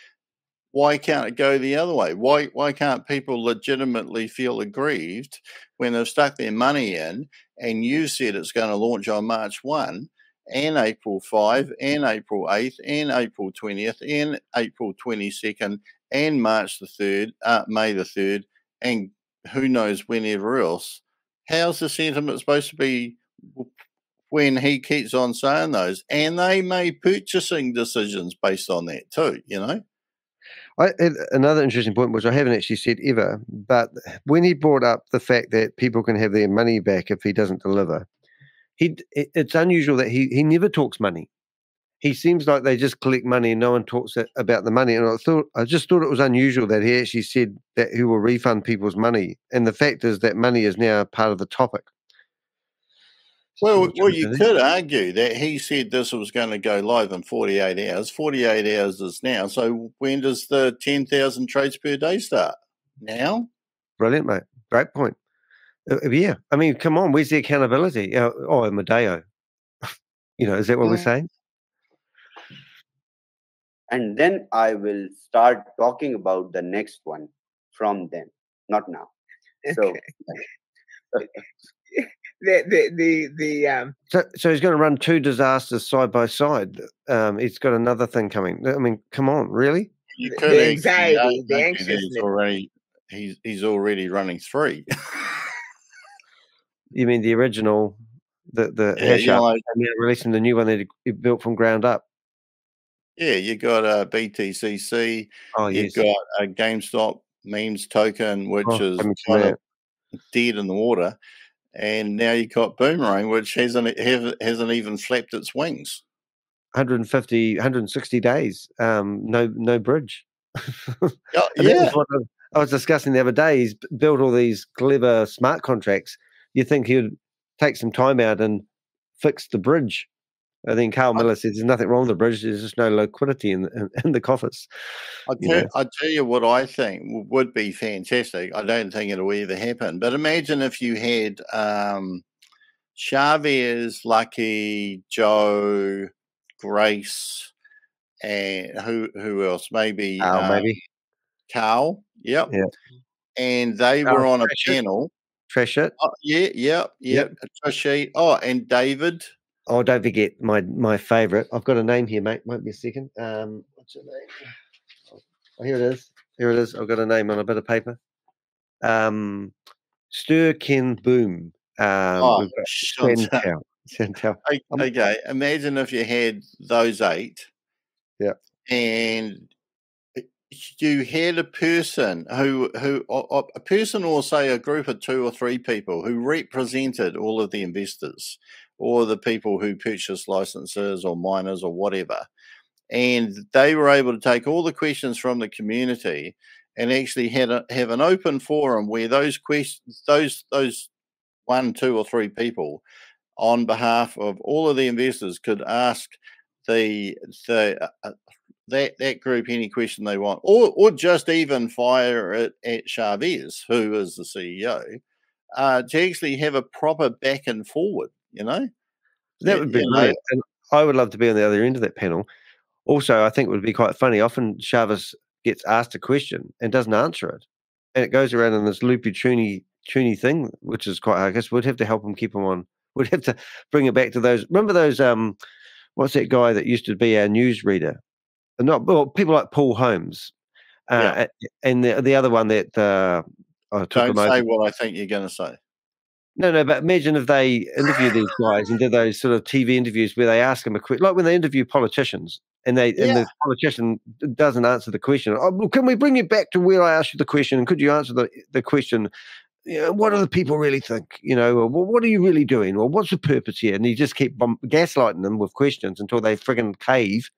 why can't it go the other way? Why can't people legitimately feel aggrieved when they've stuck their money in and you said it's going to launch on March 1 and April 5 and April 8th and April 20th and April 22nd and March the 3rd, May the 3rd, and who knows whenever else? How's the sentiment supposed to be when he keeps on saying those? And they made purchasing decisions based on that too, Another interesting point, which I haven't actually said ever, but when he brought up the fact that people can have their money back if he doesn't deliver, it's unusual that he never talks money. He seems like they just collect money and no one talks about the money. And I just thought it was unusual that he actually said that he will refund people's money. And the fact is that money is now part of the topic. Well, you could argue that he said this was going to go live in 48 hours. 48 hours is now. So when does the 10,000 trades per day start? Now? Brilliant, mate. Great point. Yeah. I mean, come on. Where's the accountability? Medeo. Is that what we're saying? And then I will start talking about the next one from then, not now. So... So he's going to run two disasters side by side. He's got another thing coming. I mean, come on, really? The anxiety, the anxiousness. He's already running 3. You mean the original, the hash up, and they're releasing the new one that he built from ground up? Yeah, you got a BTCC. Oh, You've yes. got a GameStop memes token, which is I kind of dead in the water. And now you've got Boomerang, which hasn't even flapped its wings. 160 days, no bridge. Oh, And that was yeah. what I was discussing the other day. He's built all these clever smart contracts. You think he'd take some time out and fix the bridge. I think Carl Miller says there's nothing wrong with the bridge. There's just no liquidity in the coffers. I'll tell you what I think would be fantastic. I don't think it'll ever happen. But imagine if you had ShaveZ, Lucky, Joe, Grace, and who else? Maybe Carl. Yep. Yeah. And they were on a panel. Trash it. Oh, yeah. Trashy. Oh, and David. Oh, don't forget my favourite. I've got a name here, mate. Won't be a second. What's her name? Oh, here it is. Here it is. I've got a name on a bit of paper. Stir Ken Boom. Chantel. Okay. Imagine if you had those 8. Yeah. And you had a person a person, or say a group of 2 or 3 people who represented all of the investors or the people who purchased licenses or miners or whatever, and they were able to take all the questions from the community and actually have an open forum where those questions, those 1, 2, or 3 people on behalf of all of the investors could ask that group any question they want, or just even fire it at ShaveZ, who is the CEO, to actually have a proper back and forward, That would be brilliant. And I would love to be on the other end of that panel. Also, I think it would be quite funny. Often ShaveZ gets asked a question and doesn't answer it. And it goes around in this loopy tuny thing, which is quite hard. I guess we'd have to help him keep him on. We'd have to bring it back to those. Remember those, what's that guy that used to be our newsreader? People like Paul Holmes. And the other one that don't say what I think you're going to say. No, but imagine if they interview these guys and did those sort of TV interviews where they ask them a question, like when they interview politicians, and the politician doesn't answer the question. Oh, well, can we bring you back to where I asked you the question? And could you answer the question? What do the people really think? Or what are you really doing? Or what's the purpose here? And you just keep gaslighting them with questions until they friggin' cave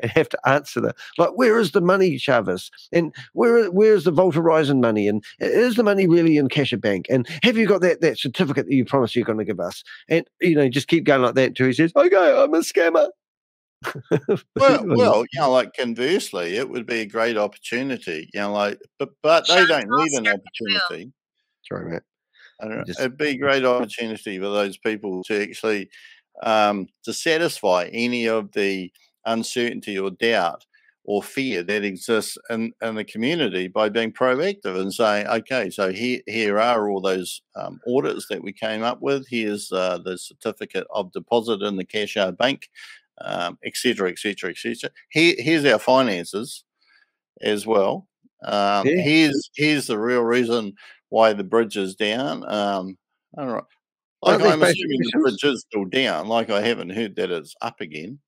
and have to answer that. Like, where is the money, ShaveZ? And where is the Volt Horizon money? And is the money really in Cash Bank? And have you got that certificate that you promised you're going to give us? And, just keep going like that until he says, okay, I'm a scammer. well, like conversely, it would be a great opportunity, but they don't need an opportunity. Sorry, mate. I don't know. It'd be a great opportunity for those people to actually to satisfy any of the uncertainty or doubt or fear that exists in the community by being proactive and saying, okay, so here are all those audits that we came up with. Here's the certificate of deposit in the Cash Bank, et cetera, et cetera, et cetera. Here's our finances as well. Here's the real reason why the bridge is down. I don't know. Like, I'm assuming the bridge is still down. Like, I haven't heard that it's up again.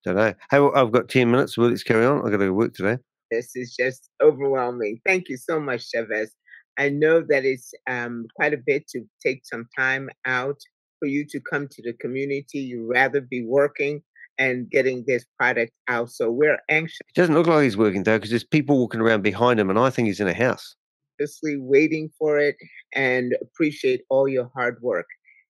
Don't know. Hey, well, I've got 10 minutes. Well, let's carry on. I've got to go work today. This is just overwhelming. Thank you so much, ShaveZ. I know that it's quite a bit to take some time out for you to come to the community. You'd rather be working and getting this product out. So we're anxious. It doesn't look like he's working, though, because there's people walking around behind him, and I think he's in a house. Waiting for it, and appreciate all your hard work.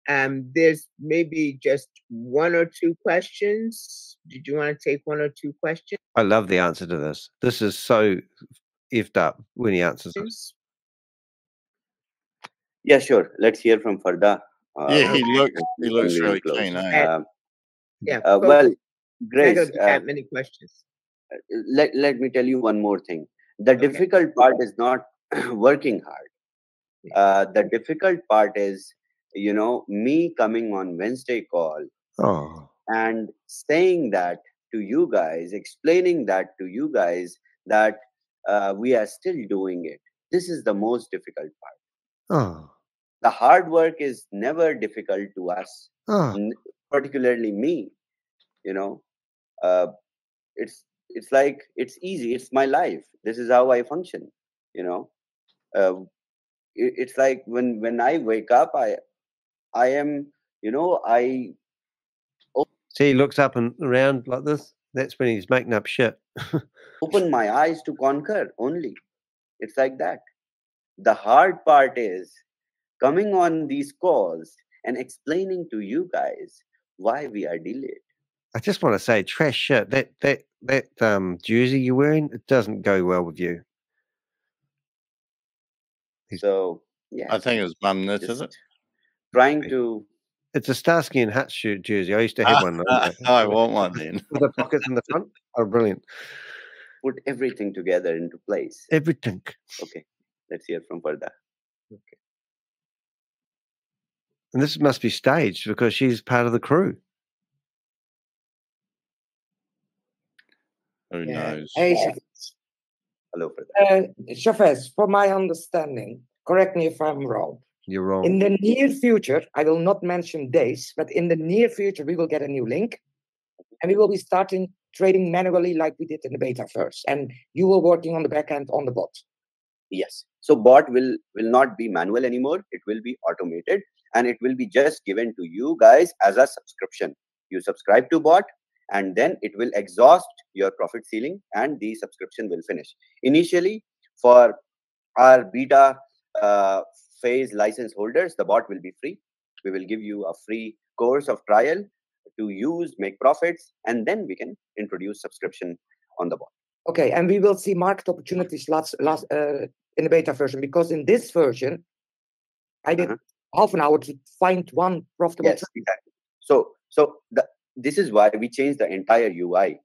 There's maybe just 1 or 2 questions. Did you want to take 1 or 2 questions? I love the answer to this. This is so effed up when he answers it. Yeah, sure. Let's hear from Farda. He looks really keen. Well, Grace, have many questions. Let me tell you one more thing. The difficult part is not working hard. The difficult part is, me coming on Wednesday call and saying that to you guys, explaining that to you guys that we are still doing it. This is the most difficult part. The hard work is never difficult to us, particularly me. It's like it's easy. It's my life. This is how I function. You know, it's like when I wake up, I am, I See, he looks up and around like this. That's when he's making up shit. open my eyes to conquer only. It's like that. The hard part is coming on these calls and explaining to you guys why we are delayed. I just want to say, trash shit. That jersey you're wearing, it doesn't go well with you. So yeah, I think it was Mum Knit, is just it? trying to. It's a Starsky and Hutch jersey. I used to have one. I want one then. With the pockets in the front. Oh, brilliant. Put everything together into place. Everything. Okay, let's hear from Farda. Okay. And this must be staged because she's part of the crew. Who knows? Hey, Hello, Farda. ShaveZ, from my understanding, correct me if I'm wrong. You're wrong. In the near future, I will not mention days, but in the near future, we will get a new link and we will be starting trading manually like we did in the beta first. And you will working on the back end on the bot. Yes. So bot will not be manual anymore. It will be automated and it will be just given to you guys as a subscription. You subscribe to bot and then it will exhaust your profit ceiling and the subscription will finish. Initially, for our beta phase license holders, the bot will be free. We will give you a free course of trial to use, make profits, and then we can introduce subscription on the bot. Okay, and we will see market opportunities in the beta version, because in this version, I did half an hour to find one profitable trade. Exactly. So this is why we changed the entire UI.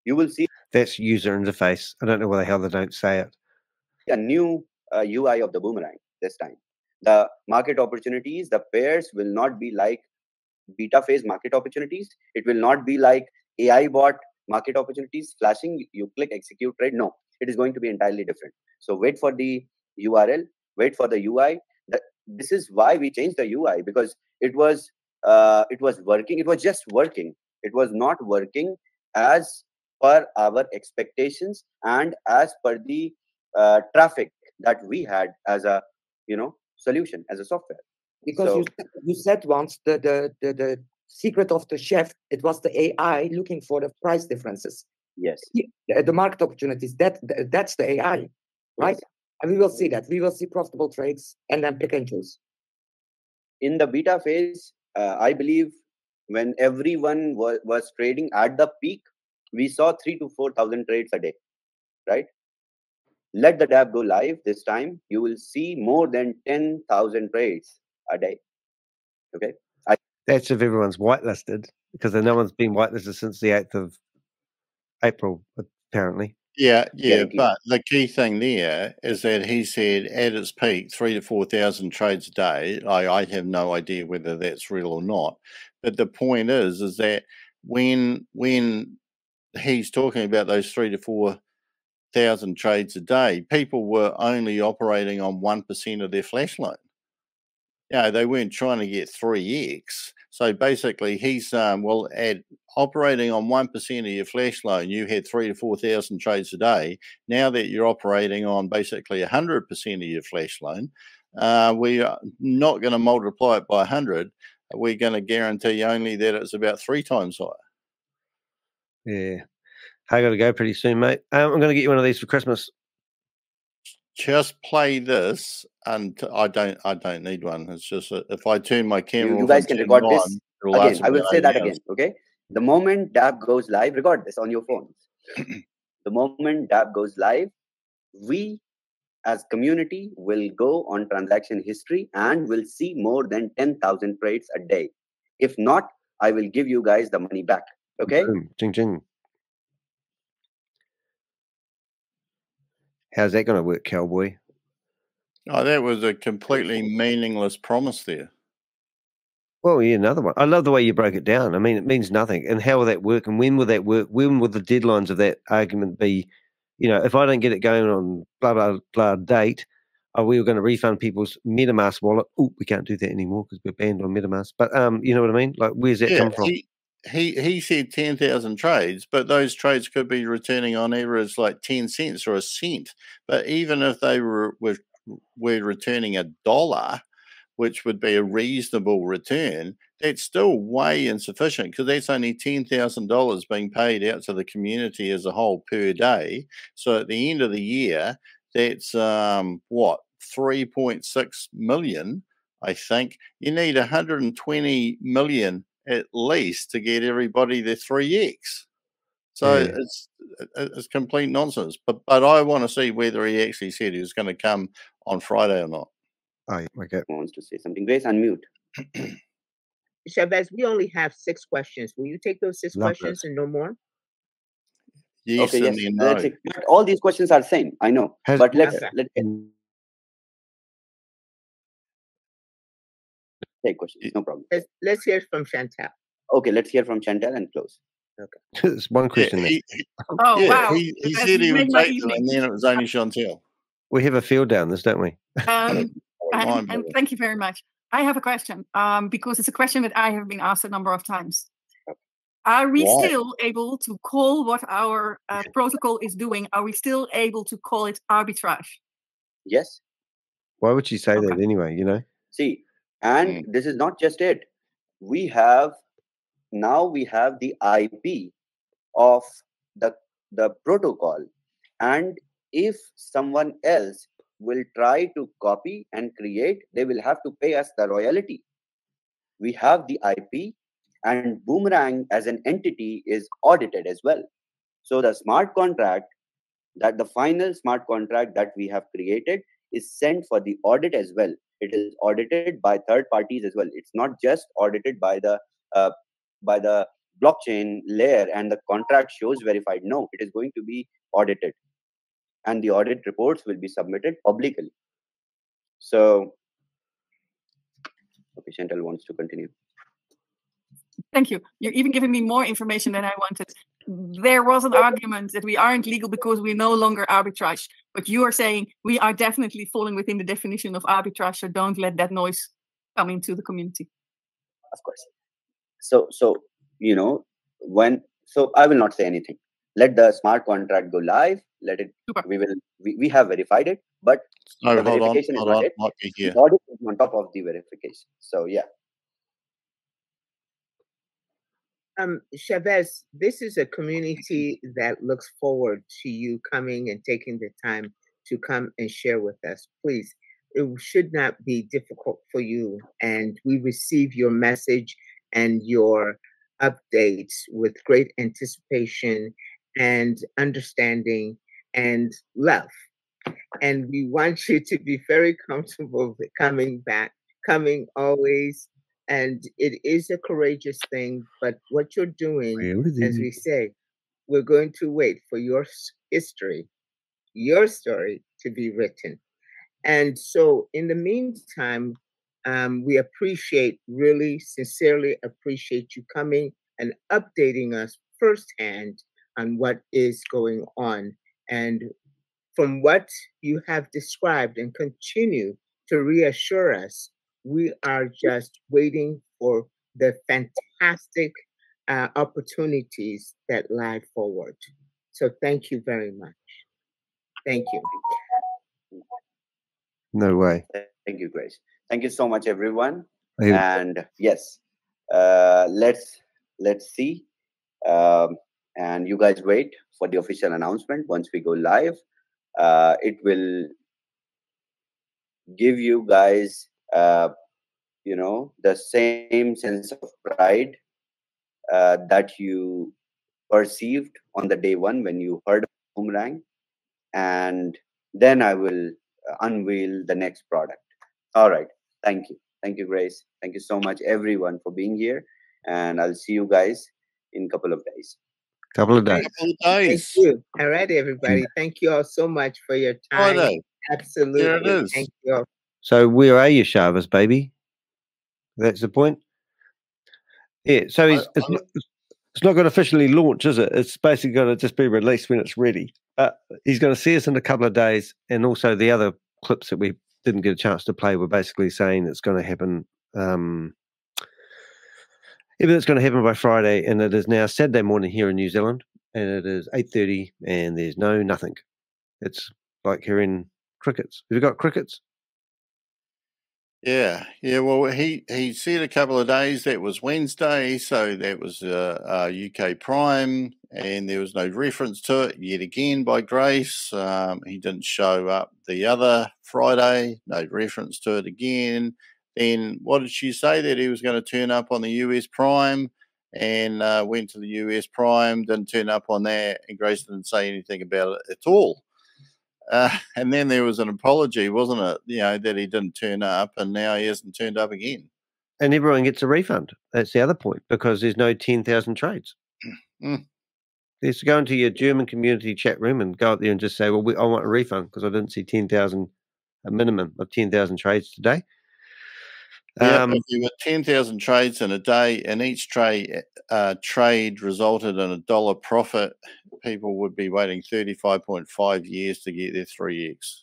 You will see that's user interface. I don't know why the hell they don't say it. A new UI of the Boomerang this time. The market opportunities, the pairs will not be like beta phase market opportunities. It will not be like AI bot market opportunities flashing. You click execute trade. No, it is going to be entirely different. So wait for the URL, wait for the UI. This is why we changed the UI, because it was working. It was just working. It was not working as per our expectations and as per the traffic that we had as a solution, as a software. Because you said once the secret of the chef, it was the AI looking for the price differences. Yes. The market opportunities, that's the AI, right? Yes. And we will see that. We will see profitable trades and then pick and choose. In the beta phase, I believe when everyone was trading at the peak, we saw 3,000 to 4,000 trades a day, right? Let the dApp go live this time. You will see more than 10,000 trades a day. Okay. That's if everyone's whitelisted, because no one's been whitelisted since the 8th of April, apparently. Yeah, but the key thing there is that he said at its peak, 3,000 to 4,000 trades a day. I have no idea whether that's real or not. But the point is that when he's talking about those 3,000 to 4,000 trades a day, people were only operating on 1% of their flash loan. They weren't trying to get 3x. So basically, he's at operating on 1% of your flash loan, you had 3,000 to 4,000 trades a day. Now that you're operating on basically 100% of your flash loan, we are not going to multiply it by 100. We're going to guarantee only that it's about 3 times higher. Yeah, I got to go pretty soon, mate. I'm going to get you one of these for Christmas. Just play this, and I don't need one. It's just if I turn my camera, you guys can record this again. I will say that again. Okay. The moment dApp goes live, record this on your phones. The moment dApp goes live, we as community will go on transaction history and will see more than 10,000 trades a day. If not, I will give you guys the money back. Okay. Ching ching. How's that going to work, cowboy? Oh, that was a completely meaningless promise there. Well, yeah, another one. I love the way you broke it down. I mean, it means nothing. And how will that work? And when will that work? When will the deadlines of that argument be? If I don't get it going on blah, blah, blah date, are we going to refund people's MetaMask wallet? Oh, we can't do that anymore because we're banned on MetaMask. But you know what I mean? Like, where's that come from? he said 10,000 trades, but those trades could be returning on average like 10 cents or a cent. But even if they were returning $1, which would be a reasonable return, that's still way insufficient because that's only $10,000 being paid out to the community as a whole per day. So at the end of the year, that's 3.6 million, I think. You need 120 million at least to get everybody their 3x. So it's complete nonsense. But I want to see whether he actually said he was going to come on Friday or not. Oh, okay. Wants to say something. Grace, unmute. ShaveZ, we only have 6 questions. Will you take those 6 questions and no more? Yes, okay, and yes. then no. But all these questions are same. I know. But let's take questions. No problem. Let's hear from Chantal. Okay, let's hear from Chantal and close. Okay. There's one question there. Wow. He said he would take them, and then it was only Chantal. We have a field down this, don't we? And thank you very much. I have a question because it's a question that I have been asked a number of times. Are we still able to call what our protocol is doing? Are we still able to call it arbitrage? Yes. Why would you say that anyway, you know? See, and this is not just it. We have the IP of the protocol. And if someone else will try to copy and create, they will have to pay us the royalty. We have the IP, and Boomerang as an entity is audited as well. So the smart contract, the final smart contract that we have created is sent for the audit as well. It is audited by third parties as well. It's not just audited by the blockchain layer and the contract shows verified. No, it is going to be audited. And the audit reports will be submitted publicly. So, okay, Chantal wants to continue. Thank you. You're even giving me more information than I wanted. There was an argument that we aren't legal because we're no longer arbitrage. But you are saying we are definitely falling within the definition of arbitrage, so don't let that noise come into the community. Of course. So you know, so I will not say anything. Let the smart contract go live. Let it. Super. We have verified it, but the verification is not it. The audit is on top of the verification. So yeah. ShaveZ, this is a community that looks forward to you coming and taking the time to come and share with us. Please, it should not be difficult for you. And we receive your message and your updates with great anticipation and understanding and love. And we want you to be very comfortable with coming back, coming always. And it is a courageous thing, but what you're doing, as we say, we're going to wait for your history, your story to be written. And so in the meantime, we really sincerely appreciate you coming and updating us firsthand on what is going on. And from what you have described and continue to reassure us, we are just waiting for the fantastic opportunities that lie forward. So thank you very much. Thank you. No way. Thank you, Grace. Thank you so much, everyone. Yeah. And yes, let's see. And you guys wait for the official announcement once we go live. It will give you guys you know, the same sense of pride that you perceived on the day one when you heard of Boomerang. And then I will unveil the next product. All right. Thank you. Thank you, Grace. Thank you so much, everyone, for being here. And I'll see you guys in a couple of days. Thank you. All right, everybody. Thank you all so much for your time. Absolutely. There it is. Thank you all. So where are you, ShaveZ, baby? That's the point. Yeah. So it's not going to officially launch, is it? It's basically going to just be released when it's ready. He's going to see us in a couple of days, and also the other clips that we didn't get a chance to play were basically saying it's going to happen Everything's going to happen by Friday, and it is now Saturday morning here in New Zealand, and it is 8:30, and there's nothing. It's like hearing crickets. Have you got crickets? Yeah. Well, he said a couple of days that was Wednesday, so that was UK Prime, and there was no reference to it yet again by Grace. He didn't show up the other Friday, no reference to it again. Then what did she say? That he was going to turn up on the US Prime, and went to the US Prime, didn't turn up on that, and Grace didn't say anything about it at all. And then there was an apology, wasn't it? That he didn't turn up, and now he hasn't turned up again. And everyone gets a refund. That's the other point, because there's no 10,000 trades. There's to go into your German community chat room and go up there and just say, well, I want a refund because I didn't see 10,000, a minimum of 10,000 trades today. If there were 10,000 trades in a day, and each trade resulted in $1 profit, people would be waiting 35.5 years to get their 3x.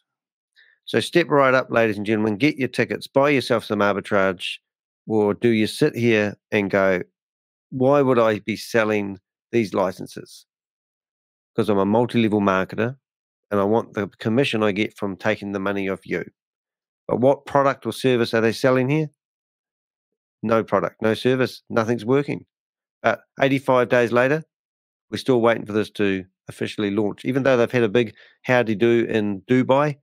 So step right up, ladies and gentlemen, get your tickets, buy yourself some arbitrage, or do you sit here and go, why would I be selling these licenses? Because I'm a multi-level marketer and I want the commission I get from taking the money off you. But what product or service are they selling here? No product, no service, nothing's working. 85 days later, we're still waiting for this to officially launch. Even though they've had a big howdy-do in Dubai,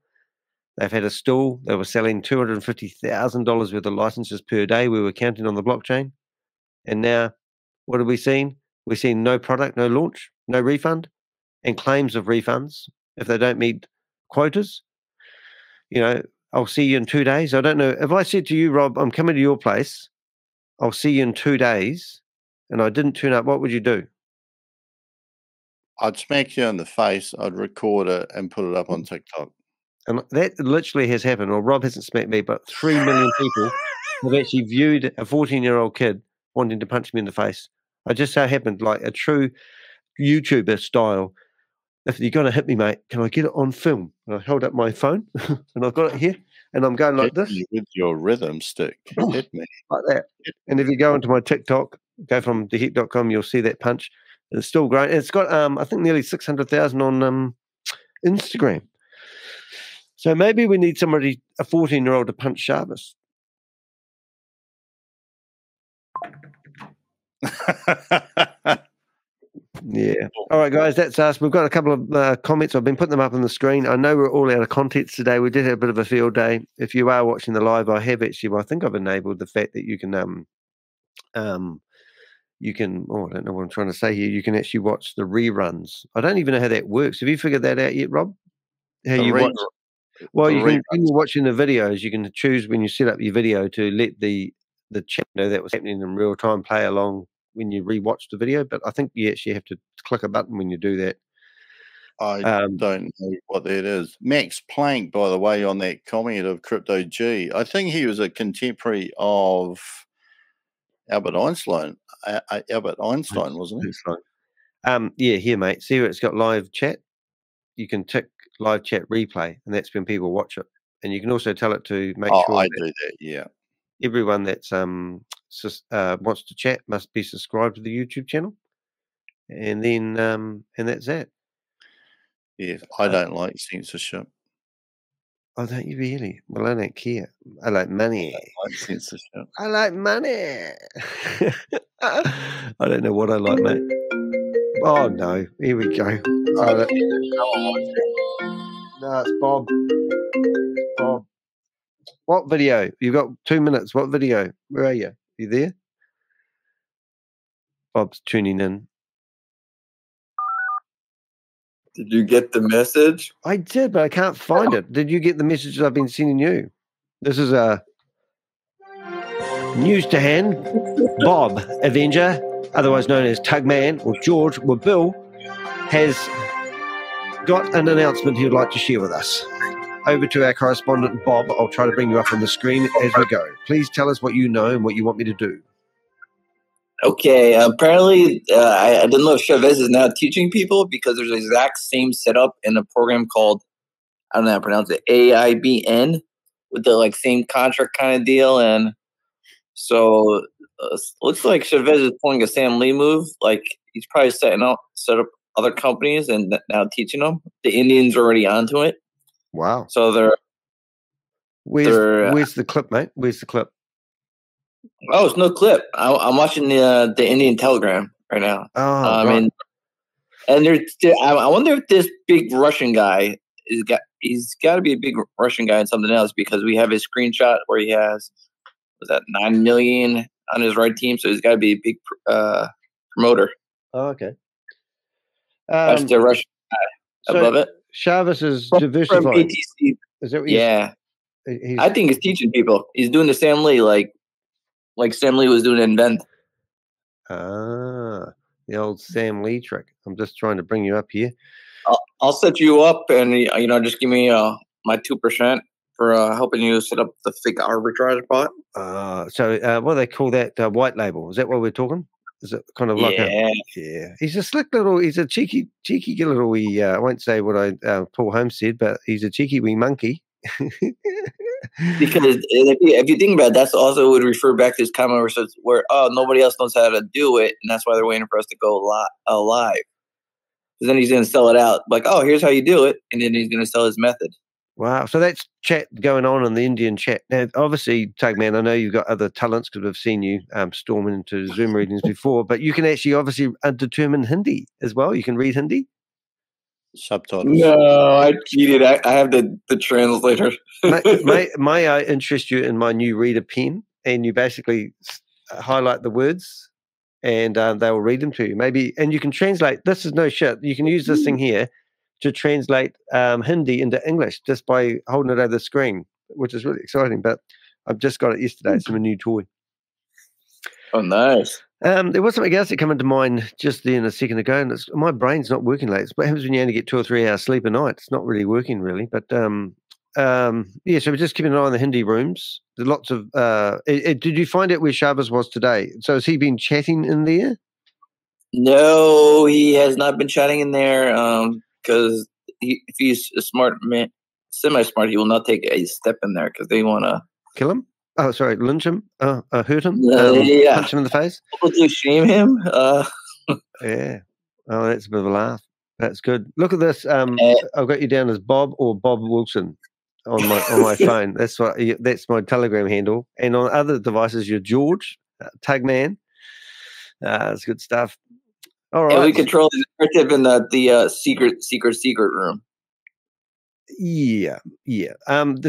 they've had a stall. They were selling $250,000 worth of licenses per day. We were counting on the blockchain. And now, what have we seen? We've seen no product, no launch, no refund, and claims of refunds if they don't meet quotas. I'll see you in 2 days. I don't know. If I said to you, Rob, I'm coming to your place, I'll see you in 2 days, and I didn't turn up, what would you do? I'd smack you in the face, I'd record it and put it up on TikTok. And that literally has happened. Well, Rob hasn't smacked me, but 3 million people have actually viewed a 14-year-old kid wanting to punch me in the face. I just so happened, like a true YouTuber style, if you're going to hit me, mate, can I get it on film? And I held up my phone, and I've got it here, and I'm going like this. With your rhythm stick. Hit me. Like that. And if you go into my TikTok, go from dehek.com, you'll see that punch. It's still growing. It's got, I think, nearly 600,000 on Instagram. So maybe we need somebody, a 14-year-old, to punch Shabbos. Yeah. All right, guys, that's us. We've got a couple of comments. I've been putting them up on the screen. I know we're all out of context today. We did have a bit of a field day. If you are watching the live, I have actually, I think I've enabled the fact that you can, I don't know what I'm trying to say here. You can actually watch the reruns. I don't even know how that works. Have you figured that out yet, Rob? How you watch? Well, you can, when you're watching the videos, you can choose when you set up your video to let the chat know that was happening in real time, play along when you rewatch the video. But I think you actually have to click a button when you do that. I don't know what that is. Max Planck, by the way, on that comment of Crypto G, I think he was a contemporary of Albert Einstein. Albert Einstein, wasn't he? Yeah, here, mate. See where it's got live chat? You can tick live chat replay, and that's when people watch it. And you can also tell it to make sure I do that, yeah. Everyone that's wants to chat must be subscribed to the YouTube channel. And then and that's that. Yeah, I don't like censorship. Oh, don't you really? Well, I don't care. I like money. I don't like censorship. I like money. I don't know what I like, mate. Oh, no. Here we go. Oh, no, it's Bob. Bob. What video? You've got 2 minutes. What video? Where are you? Are you there? Bob's tuning in. Did you get the message? I did, but I can't find it. Did you get the messages I've been sending you? This is a news to hand. Bob, Avenger, otherwise known as Tugman or George or Bill, has got an announcement he would like to share with us. Over to our correspondent, Bob. I'll try to bring you up on the screen as we go. Please tell us what you know and what you want me to do. Okay, apparently I didn't know if ShaveZ is now teaching people because there's the exact same setup in a program called, I don't know how to pronounce it, AIBN, with the like same contract kind of deal. And So looks like ShaveZ is pulling a Sam Lee move. Like he's probably set up other companies and now teaching them. The Indians are already onto it. Wow. So they're where's the clip, mate? Where's the clip? Oh, it's no clip. I'm watching the Indian Telegram right now. Oh, right. And I wonder if this big Russian guy he's got to be a big Russian guy in something else, because we have his screenshot where he has, was that 9 million on his right team, so he's got to be a big promoter. Oh, okay. That's the Russian guy above it. ShaveZ is From diversifying. BTC. Is that what Yeah. I think he's teaching people. He's doing the Sam Lee like Sam Lee was doing Invent. Ah, the old Sam Lee trick. I'm just trying to bring you up here. I'll set you up, and just give me my 2% for helping you set up the fake arbitrage bot. So what do they call that? White label. Is that what we're talking? Is it kind of like yeah? He's a slick little. He's a cheeky little wee. I won't say what Paul Holmes said, but he's a cheeky wee monkey. Because if you think about it, that's also would refer back to his comment where nobody else knows how to do it, and that's why they're waiting for us to go live. Because then he's going to sell it out like, oh, here's how you do it, and then he's going to sell his method. Wow. So that's chat going on in the Indian chat. Now, obviously, Tugman, I know you've got other talents because we've seen you storming into Zoom readings before, but you can actually obviously determine Hindi as well. You can read Hindi. Subtitles. No, I cheated. I have the translator. May I interest you in my new reader pen? And you basically highlight the words and they will read them to you. Maybe, and you can translate. This is no shit. You can use this thing here to translate Hindi into English just by holding it over the screen, which is really exciting. But I've just got it yesterday. It's from a new toy. Oh, nice. There was something else that came into mind just then a second ago, and my brain's not working late. It's what happens when you only get 2 or 3 hours sleep a night. It's not really working, really. But so we're just keeping an eye on the Hindi rooms. There's lots of. Did you find out where ShaveZ was today? So has he been chatting in there? No, he has not been chatting in there. Because if he's a smart man, semi-smart, he will not take a step in there because they want to kill him. Oh, sorry, lynch him, hurt him, yeah, punch him in the face, publicly shame him. Yeah. Oh, that's a bit of a laugh. That's good. Look at this. I've got you down as Bob or Bob Wilson on my phone. That's my Telegram handle, and on other devices, you're George Tugman. That's good stuff. All right. And we control his narrative in the secret room. Yeah.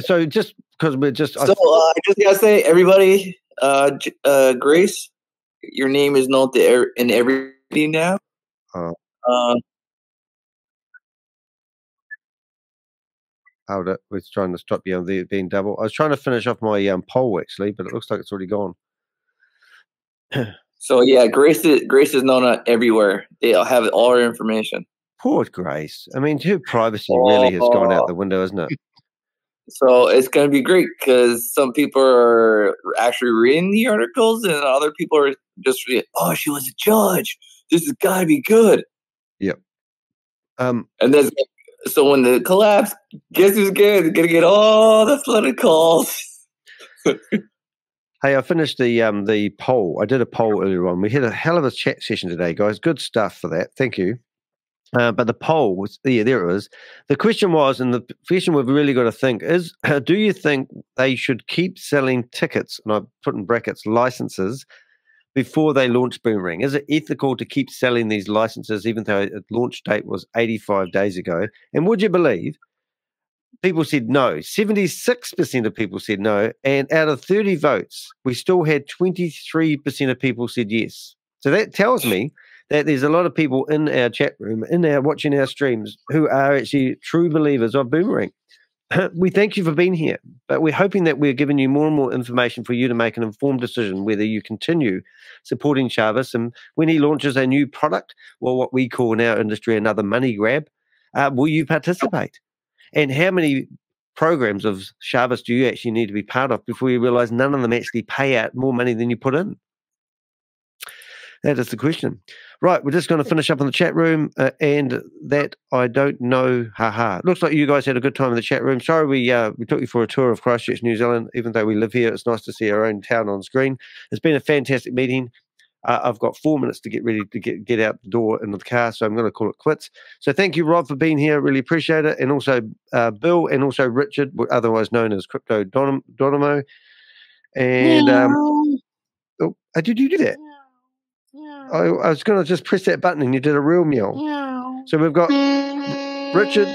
So just because we're just. So I just gotta say, everybody, Grace, your name is known to in everything now. Hold it. We're trying to stop you on the being double. I was trying to finish off my poll actually, but it looks like it's already gone. So yeah, Grace is known everywhere. They'll have all our information. Poor Grace. I mean, her privacy really has gone out the window, isn't it? So it's going to be great because some people are actually reading the articles, and other people are just reading, oh, she was a judge. This has got to be good. Yep. And then so when the collapse, guess who's going to get all the flooded calls? Hey, I finished the poll. I did a poll earlier on. We had a hell of a chat session today, guys. Good stuff for that. Thank you. But the poll was, there it was. The question was, and the question we've really got to think is, do you think they should keep selling tickets, and I put in brackets, licenses, before they launch Boomerang? Is it ethical to keep selling these licenses even though its launch date was 85 days ago? And would you believe people said no? 76% of people said no. And out of 30 votes, we still had 23% of people said yes. So that tells me that there's a lot of people in our chat room, watching our streams, who are actually true believers of Boomerang. We thank you for being here, but we're hoping that we're giving you more and more information for you to make an informed decision whether you continue supporting ShaveZ, and when he launches a new product, or what we call in our industry another money grab, will you participate? And how many programs of ShaveZ do you actually need to be part of before you realize none of them actually pay out more money than you put in? That is the question. Right, we're just going to finish up in the chat room, and that I don't know. Haha. Looks like you guys had a good time in the chat room. Sorry we took you for a tour of Christchurch, New Zealand. Even though we live here, it's nice to see our own town on screen. It's been a fantastic meeting. I've got 4 minutes to get ready to get out the door into the car, so I'm going to call it quits. So thank you, Rob, for being here. Really appreciate it. And also Bill, and also Richard, otherwise known as Crypto Dynamo. And did you do that? I was going to just press that button and you did a real meow. So we've got Richard.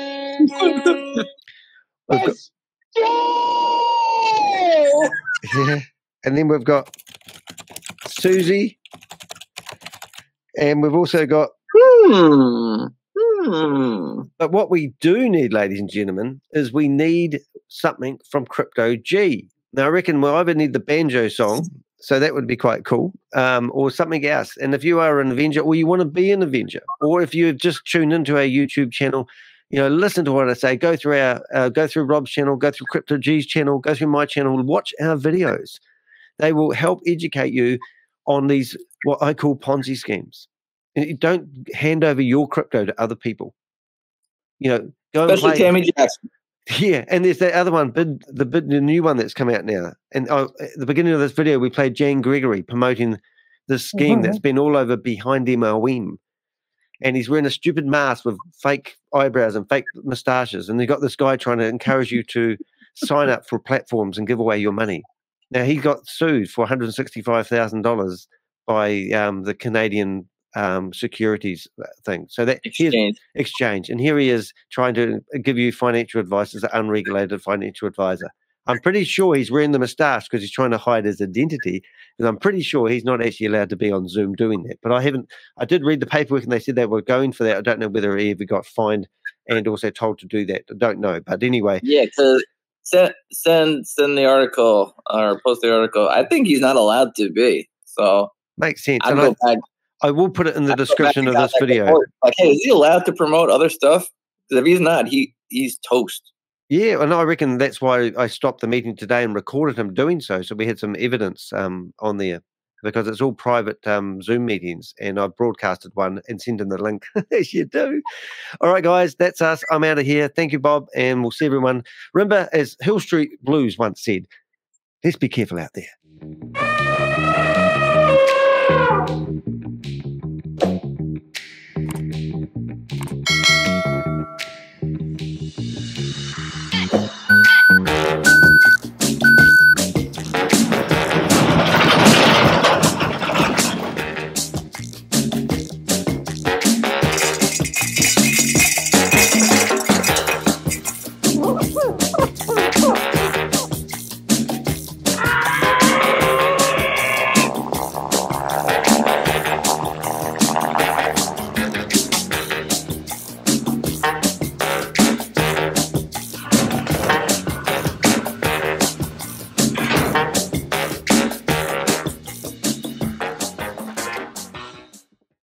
Yeah. And then we've got Susie. And we've also got... But what we do need, ladies and gentlemen, is we need something from Crypto G. Now, I reckon we'll either need the banjo song, so that would be quite cool, or something else. And if you are an Avenger, or you want to be an Avenger, or if you've just tuned into our YouTube channel, listen to what I say. Go through go through Rob's channel, go through Crypto G's channel, go through my channel, watch our videos. They will help educate you on these, what I call Ponzi schemes. And you don't hand over your crypto to other people. Go especially and play. Tammy Jackson. Yeah, and there's that other one, the new one that's come out now. And at the beginning of this video, we played Jan Gregory promoting this scheme that's been all over behind MLM. And he's wearing a stupid mask with fake eyebrows and fake moustaches. And they got this guy trying to encourage you to sign up for platforms and give away your money. Now, he got sued for $165,000 by the Canadian securities thing. So that exchange. And here he is trying to give you financial advice as an unregulated financial advisor. I'm pretty sure he's wearing the moustache because he's trying to hide his identity. And I'm pretty sure he's not actually allowed to be on Zoom doing that. But I did read the paperwork and they said they were going for that. I don't know whether he ever got fined and also told to do that. I don't know. But anyway. Yeah, because send the article or post the article. I think he's not allowed to be. So makes sense. I will put it in the description of this video. Like, hey, is he allowed to promote other stuff? Because if he's not, he's toast. Yeah, and I reckon that's why I stopped the meeting today and recorded him doing so. So we had some evidence on there because it's all private Zoom meetings, and I broadcasted one and sent him the link as you do. All right, guys, that's us. I'm out of here. Thank you, Bob, and we'll see everyone. Remember, as Hill Street Blues once said, let's be careful out there.